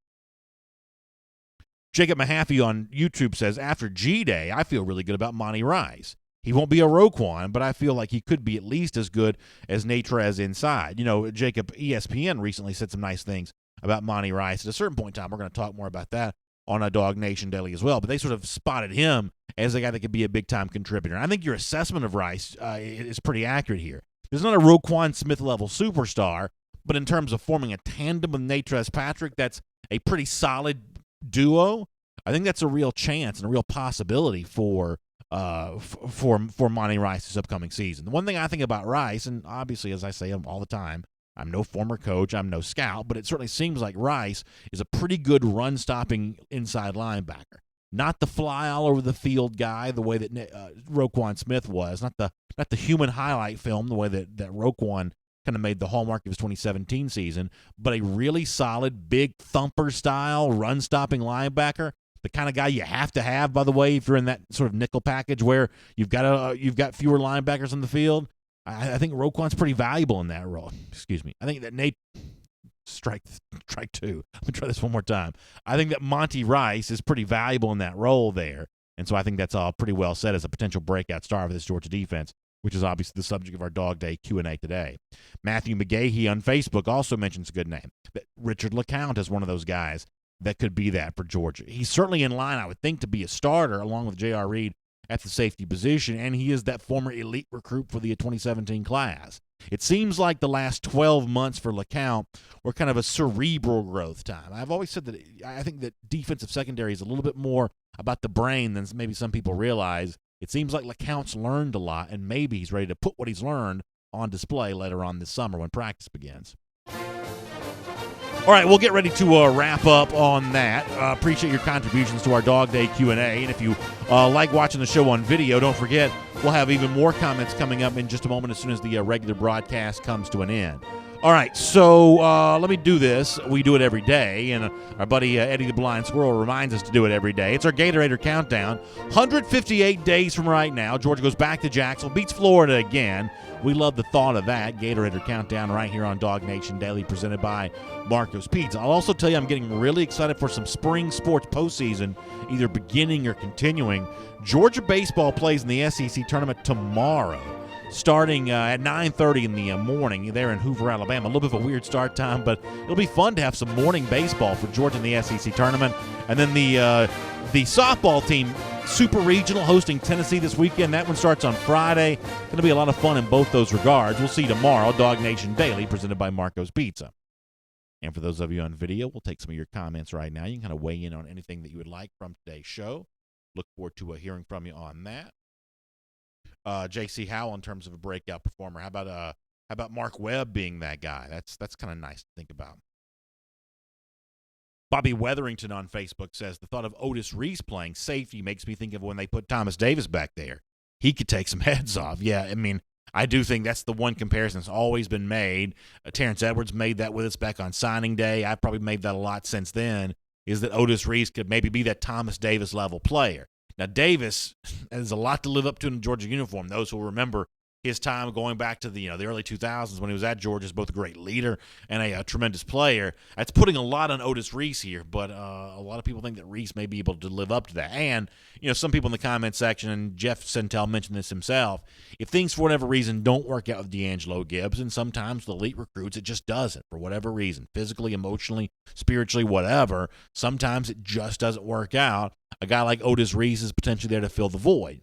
Jacob Mahaffey on YouTube says, after G-Day, I feel really good about Monty Rice. He won't be a Roquan, but I feel like he could be at least as good as Natrez inside. You know, Jacob, ESPN recently said some nice things about Monty Rice. At a certain point in time, we're going to talk more about that on a DawgNation Daily as well, but they sort of spotted him as a guy that could be a big-time contributor. And I think your assessment of Rice is pretty accurate here. There's not a Roquan Smith-level superstar, but in terms of forming a tandem with Natrez Patrick, that's a pretty solid duo. I think that's a real chance and a real possibility for Monty Rice this upcoming season. The one thing I think about Rice, and obviously, as I say all the time, I'm no former coach, I'm no scout, but it certainly seems like Rice is a pretty good run-stopping inside linebacker. Not the fly all over the field guy the way that Roquan Smith was. Not the human highlight film the way that Roquan kind of made the hallmark of his 2017 season, but a really solid, big thumper-style, run-stopping linebacker, the kind of guy you have to have, by the way, if you're in that sort of nickel package where you've got fewer linebackers on the field. I think Roquan's pretty valuable in that role. Excuse me. I think that Nate strike two. Let me try this one more time. I think that Monty Rice is pretty valuable in that role there, and so I think that's all pretty well said as a potential breakout star for this Georgia defense, which is obviously the subject of our Dog Day Q&A today. Matthew McGahee on Facebook also mentions a good name. That Richard LeCounte is one of those guys that could be that for Georgia. He's certainly in line, I would think, to be a starter along with J.R. Reed at the safety position, and he is that former elite recruit for the 2017 class. It seems like the last 12 months for LeCounte were kind of a cerebral growth time. I've always said that I think that defensive secondary is a little bit more about the brain than maybe some people realize. It seems like LeCounte's learned a lot, and maybe he's ready to put what he's learned on display later on this summer when practice begins. All right, we'll get ready to wrap up on that. Appreciate your contributions to our Dog Day Q&A. And if you like watching the show on video, don't forget, we'll have even more comments coming up in just a moment as soon as the regular broadcast comes to an end. All right, so let me do this. We do it every day, and our buddy Eddie the Blind Squirrel reminds us to do it every day. It's our Gatorator Countdown. 158 days from right now, Georgia goes back to Jacksonville, beats Florida again. We love the thought of that. Gatorator Countdown right here on DawgNation Daily, presented by Marco's Pizza. I'll also tell you I'm getting really excited for some spring sports postseason, either beginning or continuing. Georgia baseball plays in the SEC tournament tomorrow, starting at 9:30 in the morning there in Hoover, Alabama. A little bit of a weird start time, but it'll be fun to have some morning baseball for Georgia in the SEC tournament. And then the softball team, Super Regional, hosting Tennessee this weekend. That one starts on Friday. Going to be a lot of fun in both those regards. We'll see you tomorrow. DawgNation Daily, presented by Marco's Pizza. And for those of you on video, we'll take some of your comments right now. You can kind of weigh in on anything that you would like from today's show. Look forward to hearing from you on that. J.C. Howell in terms of a breakout performer. How about Mark Webb being that guy? That's kind of nice to think about. Bobby Weatherington on Facebook says, the thought of Otis Reese playing safety makes me think of when they put Thomas Davis back there. He could take some heads off. Yeah, I mean, I do think that's the one comparison that's always been made. Terrence Edwards made that with us back on signing day. I've probably made that a lot since then, is that Otis Reese could maybe be that Thomas Davis level player. Now, Davis has a lot to live up to in a Georgia uniform. Those who remember his time going back to the early 2000s when he was at Georgia is both a great leader and a tremendous player. That's putting a lot on Otis Reese here, but a lot of people think that Reese may be able to live up to that. And, some people in the comment section, and Jeff Sentel mentioned this himself, if things for whatever reason don't work out with DeAngelo Gibbs, and sometimes the elite recruits, it just doesn't for whatever reason, physically, emotionally, spiritually, whatever, sometimes it just doesn't work out. A guy like Otis Reese is potentially there to fill the void.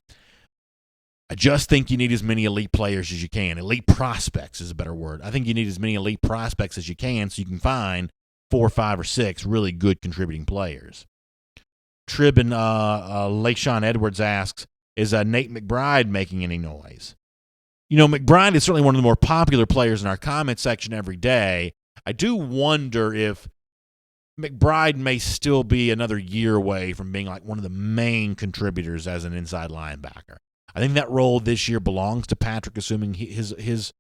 I just think you need as many elite players as you can. Elite prospects is a better word. I think you need as many elite prospects as you can so you can find 4, 5, or 6 really good contributing players. Trib and Layshawn Edwards asks, is Nate McBride making any noise? McBride is certainly one of the more popular players in our comment section every day. I do wonder if McBride may still be another year away from being like one of the main contributors as an inside linebacker. I think that role this year belongs to Patrick, assuming his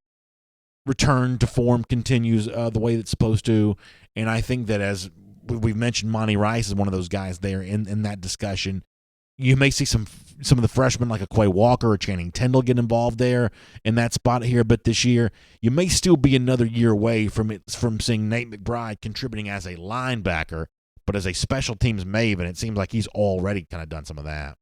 return to form continues the way it's supposed to. And I think that, as we've mentioned, Monty Rice is one of those guys there in that discussion. You may see some of the freshmen like a Quay Walker or Channing Tindall get involved there in that spot here. But this year, you may still be another year away from seeing Nate McBride contributing as a linebacker, but as a special teams maven, it seems like he's already kind of done some of that.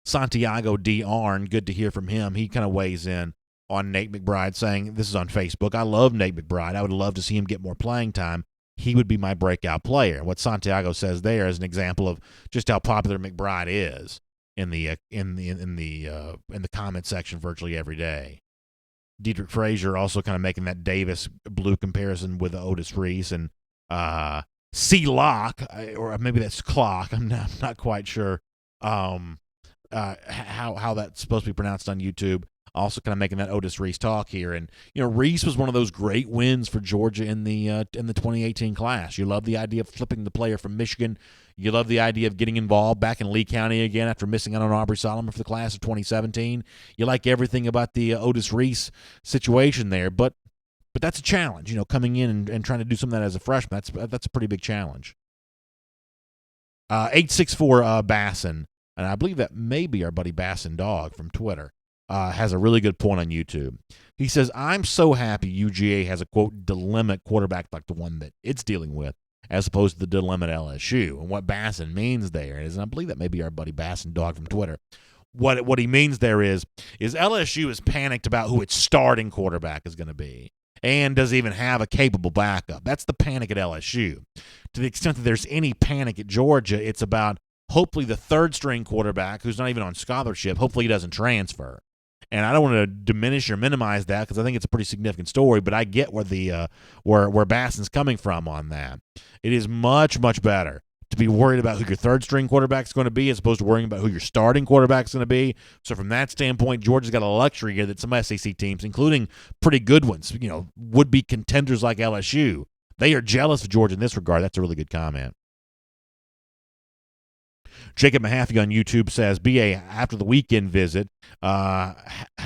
Santiago D. Arn, good to hear from him. He kind of weighs in on Nate McBride, saying, this is on Facebook, I love Nate McBride. I would love to see him get more playing time. He would be my breakout player. What Santiago says there is an example of just how popular McBride is in the comment section virtually every day. Dietrich Frazier also kind of making that Davis blue comparison with Otis Reese and C. Locke, or maybe that's Clock. I'm not quite sure how that's supposed to be pronounced on YouTube. Also kind of making that Otis Reese talk here. And, Reese was one of those great wins for Georgia in the 2018 class. You love the idea of flipping the player from Michigan. You love the idea of getting involved back in Lee County again after missing out on Aubrey Solomon for the class of 2017. You like everything about the Otis Reese situation there, but that's a challenge, coming in and trying to do some of that as a freshman. That's a pretty big challenge. 864 Basson, and I believe that may be our buddy Basson Dog from Twitter, has a really good point on YouTube. He says, I'm so happy UGA has a, quote, dilemma quarterback like the one that it's dealing with, as opposed to the dilemma at LSU. And what Basson means there is, and I believe that may be our buddy Basson Dog from Twitter, what he means there is LSU is panicked about who its starting quarterback is going to be. And does even have a capable backup. That's the panic at LSU. To the extent that there's any panic at Georgia, it's about hopefully the third-string quarterback who's not even on scholarship, hopefully he doesn't transfer. And I don't want to diminish or minimize that because I think it's a pretty significant story, but I get where Basson's coming from on that. It is much, much better to be worried about who your third-string quarterback is going to be as opposed to worrying about who your starting quarterback is going to be. So from that standpoint, Georgia's got a luxury here that some SEC teams, including pretty good ones, would-be contenders like LSU, they are jealous of Georgia in this regard. That's a really good comment. Jacob Mahaffey on YouTube says, BA, after the weekend visit, how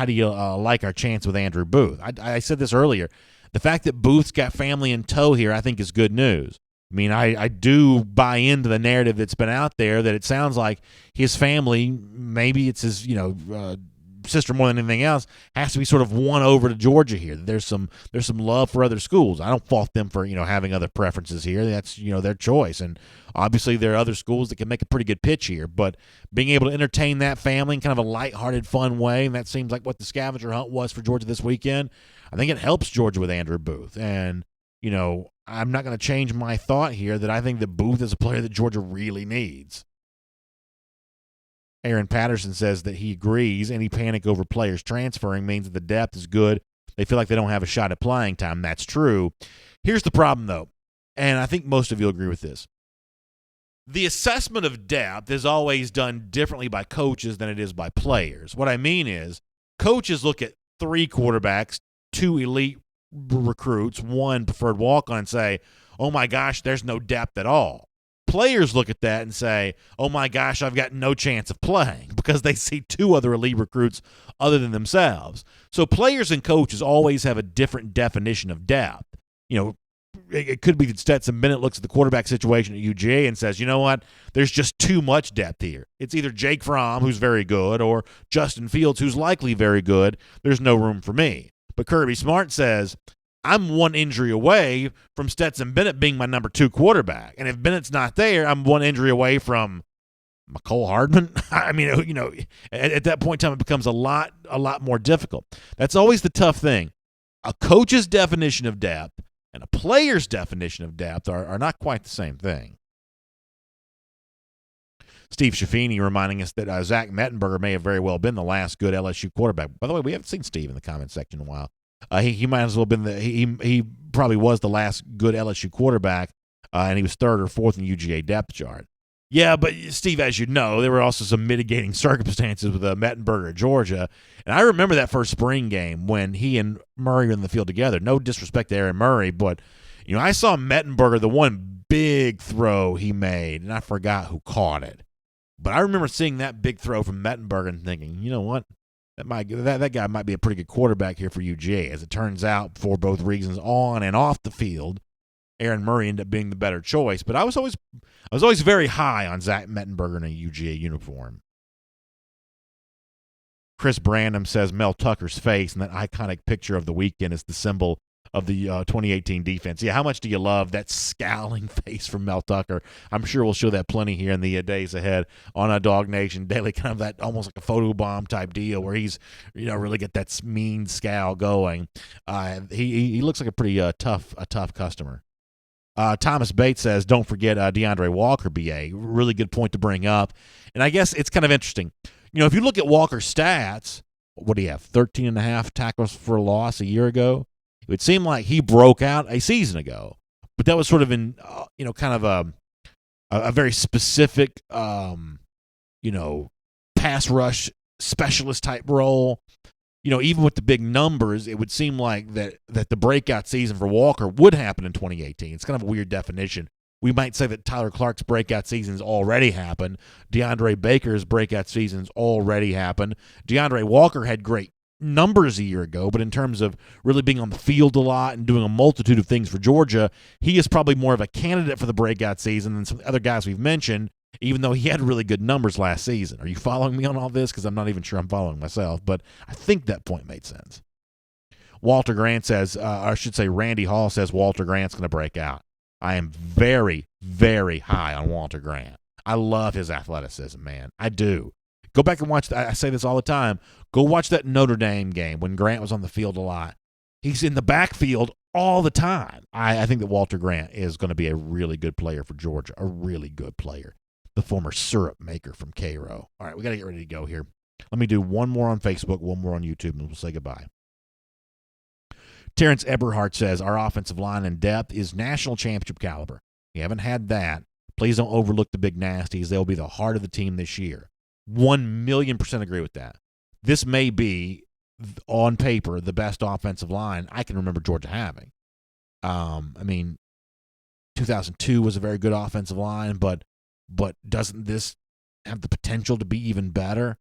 do you like our chance with Andrew Booth? I said this earlier. The fact that Booth's got family in tow here, I think, is good news. I mean, I do buy into the narrative that's been out there that it sounds like his family, maybe it's his, sister more than anything else, has to be sort of won over to Georgia here. There's some love for other schools. I don't fault them for, having other preferences here. That's, their choice. And obviously there are other schools that can make a pretty good pitch here. But being able to entertain that family in kind of a lighthearted, fun way, and that seems like what the scavenger hunt was for Georgia this weekend, I think it helps Georgia with Andrew Booth. And, I'm not going to change my thought here that I think that Booth is a player that Georgia really needs. Aaron Patterson says that he agrees any panic over players transferring means that the depth is good. They feel like they don't have a shot at playing time. That's true. Here's the problem, though, and I think most of you agree with this. The assessment of depth is always done differently by coaches than it is by players. What I mean is coaches look at 3 quarterbacks, 2 elite recruits, 1 preferred walk-on, and say, oh, my gosh, there's no depth at all. Players look at that and say, oh, my gosh, I've got no chance of playing because they see 2 other elite recruits other than themselves. So players and coaches always have a different definition of depth. It could be that Stetson Bennett looks at the quarterback situation at UGA and says, you know what, there's just too much depth here. It's either Jake Fromm, who's very good, or Justin Fields, who's likely very good. There's no room for me. But Kirby Smart says, I'm 1 injury away from Stetson Bennett being my number 2 quarterback. And if Bennett's not there, I'm 1 injury away from McCole Hardman. I mean, at that point in time, it becomes a lot more difficult. That's always the tough thing. A coach's definition of depth and a player's definition of depth are not quite the same thing. Steve Schaffini reminding us that Zach Mettenberger may have very well been the last good LSU quarterback. By the way, we haven't seen Steve in the comment section in a while. He might as well have been he probably was the last good LSU quarterback, and he was 3rd or 4th in UGA depth chart. Yeah, but Steve, as you know, there were also some mitigating circumstances with Mettenberger at Georgia. And I remember that first spring game when he and Murray were in the field together. No disrespect to Aaron Murray, but I saw Mettenberger, the one big throw he made, and I forgot who caught it. But I remember seeing that big throw from Mettenberger and thinking, you know what? That guy might be a pretty good quarterback here for UGA. As it turns out, for both reasons on and off the field, Aaron Murray ended up being the better choice. But I was always very high on Zach Mettenberger in a UGA uniform. Chris Brandom says Mel Tucker's face and that iconic picture of the weekend is the symbol of the 2018 defense. Yeah, how much do you love that scowling face from Mel Tucker? I'm sure we'll show that plenty here in the days ahead on a DawgNation Daily, kind of that almost like a photo bomb type deal where he's, really get that mean scowl going. He looks like a pretty tough customer. Thomas Bates says, don't forget DeAndre Walker, BA. Really good point to bring up. And I guess it's kind of interesting. If you look at Walker's stats, what do you have, 13 and a half tackles for a loss a year ago? It would seem like he broke out a season ago. But that was sort of in, kind of a very specific, pass rush specialist type role. even with the big numbers, it would seem like that the breakout season for Walker would happen in 2018. It's kind of a weird definition. We might say that Tyler Clark's breakout season's already happened. DeAndre Baker's breakout season's already happened. DeAndre Walker had great numbers a year ago, but in terms of really being on the field a lot and doing a multitude of things for Georgia, he is probably more of a candidate for the breakout season than some other guys we've mentioned, even though he had really good numbers last season. Are you following me on all this? Because I'm not even sure I'm following myself, but I think that point made sense. Walter Grant says, Randy Hall says Walter Grant's going to break out. I am very, very high on Walter Grant. I love his athleticism, man. I do. Go back and watch. I say this all the time. Go watch that Notre Dame game when Grant was on the field a lot. He's in the backfield all the time. I think that Walter Grant is going to be a really good player for Georgia, a really good player. The former syrup maker from Cairo. All right, we got to get ready to go here. Let me do one more on Facebook, one more on YouTube, and we'll say goodbye. Terrence Eberhardt says, our offensive line and depth is national championship caliber. We haven't had that. Please don't overlook the big nasties. They'll be the heart of the team this year. 1,000,000% agree with that. This may be, on paper, the best offensive line I can remember Georgia having. 2002 was a very good offensive line, but doesn't this have the potential to be even better?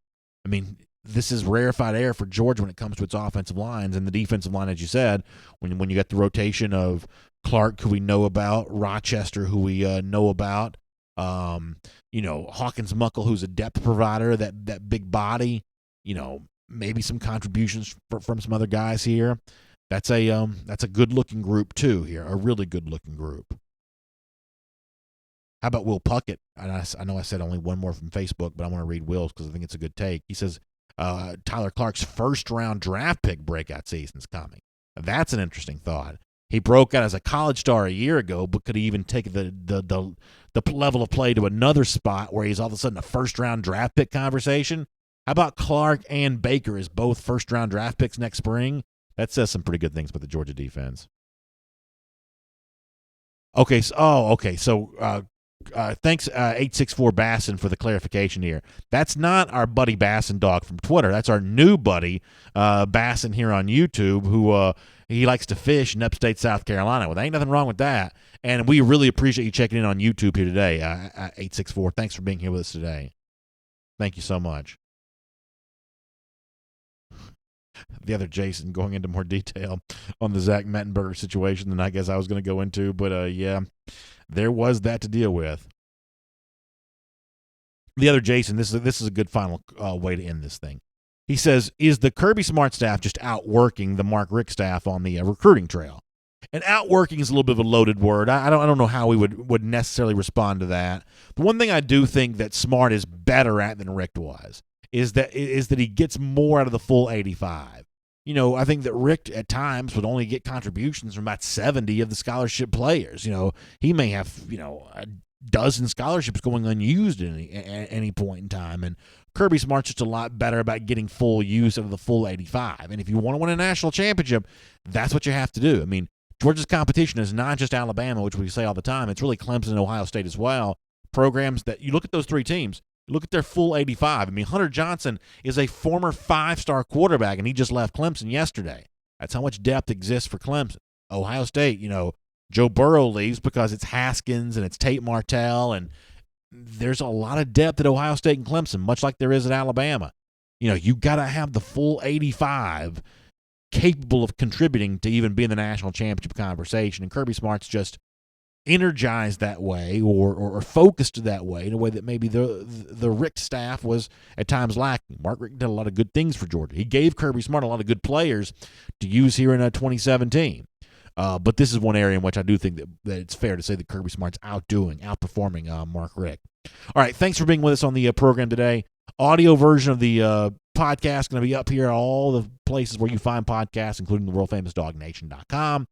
This is rarefied air for Georgia when it comes to its offensive lines, and the defensive line, as you said, when you get the rotation of Clark, who we know about, Rochester, who we know about, Hawkins Muckle, who's a depth provider, that big body, maybe some contributions from some other guys here. That's a good-looking group too here, a really good-looking group. How about Will Puckett? I know I said only one more from Facebook, but I want to read Will's because I think it's a good take. He says, Tyler Clark's first-round draft pick breakout season's coming. That's an interesting thought. He broke out as a college star a year ago, but could he even take the level of play to another spot where he's all of a sudden a first-round draft pick conversation? How about Clark and Baker as both first-round draft picks next spring? That says some pretty good things about the Georgia defense. Okay, so thanks, 864 Bassin, for the clarification here. That's not our buddy Bassin Dog from Twitter. That's our new buddy, Bassin, here on YouTube, who he likes to fish in upstate South Carolina. Well, there ain't nothing wrong with that. And we really appreciate you checking in on YouTube here today, 864. Thanks for being here with us today. Thank you so much. The other Jason going into more detail on the Zach Mettenberger situation than I guess I was going to go into, but yeah, there was that to deal with. The other Jason, this is a good final way to end this thing. He says, is the Kirby Smart staff just outworking the Mark Richt staff on the recruiting trail? And outworking is a little bit of a loaded word. I don't know how we would necessarily respond to that. The one thing I do think that Smart is better at than Richt was is that he gets more out of the full 85. I think that Richt at times would only get contributions from about 70 of the scholarship players. He may have, a dozen scholarships going unused at any point in time. And Kirby Smart's just a lot better about getting full use of the full 85. And if you want to win a national championship, that's what you have to do. Georgia's competition is not just Alabama, which we say all the time. It's really Clemson and Ohio State as well. Programs that you look at those three teams, look at their full 85. Hunter Johnson is a former 5-star quarterback, and he just left Clemson yesterday. That's how much depth exists for Clemson. Ohio State, Joe Burrow leaves because it's Haskins and it's Tate Martell, and there's a lot of depth at Ohio State and Clemson, much like there is at Alabama. You got to have the full 85 capable of contributing to even be in the national championship conversation, and Kirby Smart's just energized that way or focused that way in a way that maybe the Richt staff was at times lacking. Mark Richt did a lot of good things for Georgia. He gave Kirby Smart a lot of good players to use here in 2017. But this is one area in which I do think that it's fair to say that Kirby Smart's outperforming Mark Richt. All right, thanks for being with us on the program today. Audio version of the podcast going to be up here at all the places where you find podcasts, including the world-famous DawgNation.com.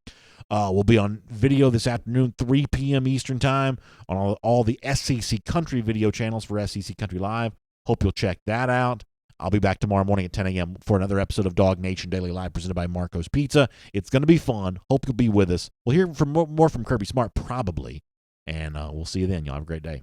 We'll be on video this afternoon, 3 p.m. Eastern Time, on all the SEC Country video channels for SEC Country Live. Hope you'll check that out. I'll be back tomorrow morning at 10 a.m. for another episode of DawgNation Daily Live presented by Marco's Pizza. It's going to be fun. Hope you'll be with us. We'll hear more from Kirby Smart probably, and we'll see you then. Y'all have a great day.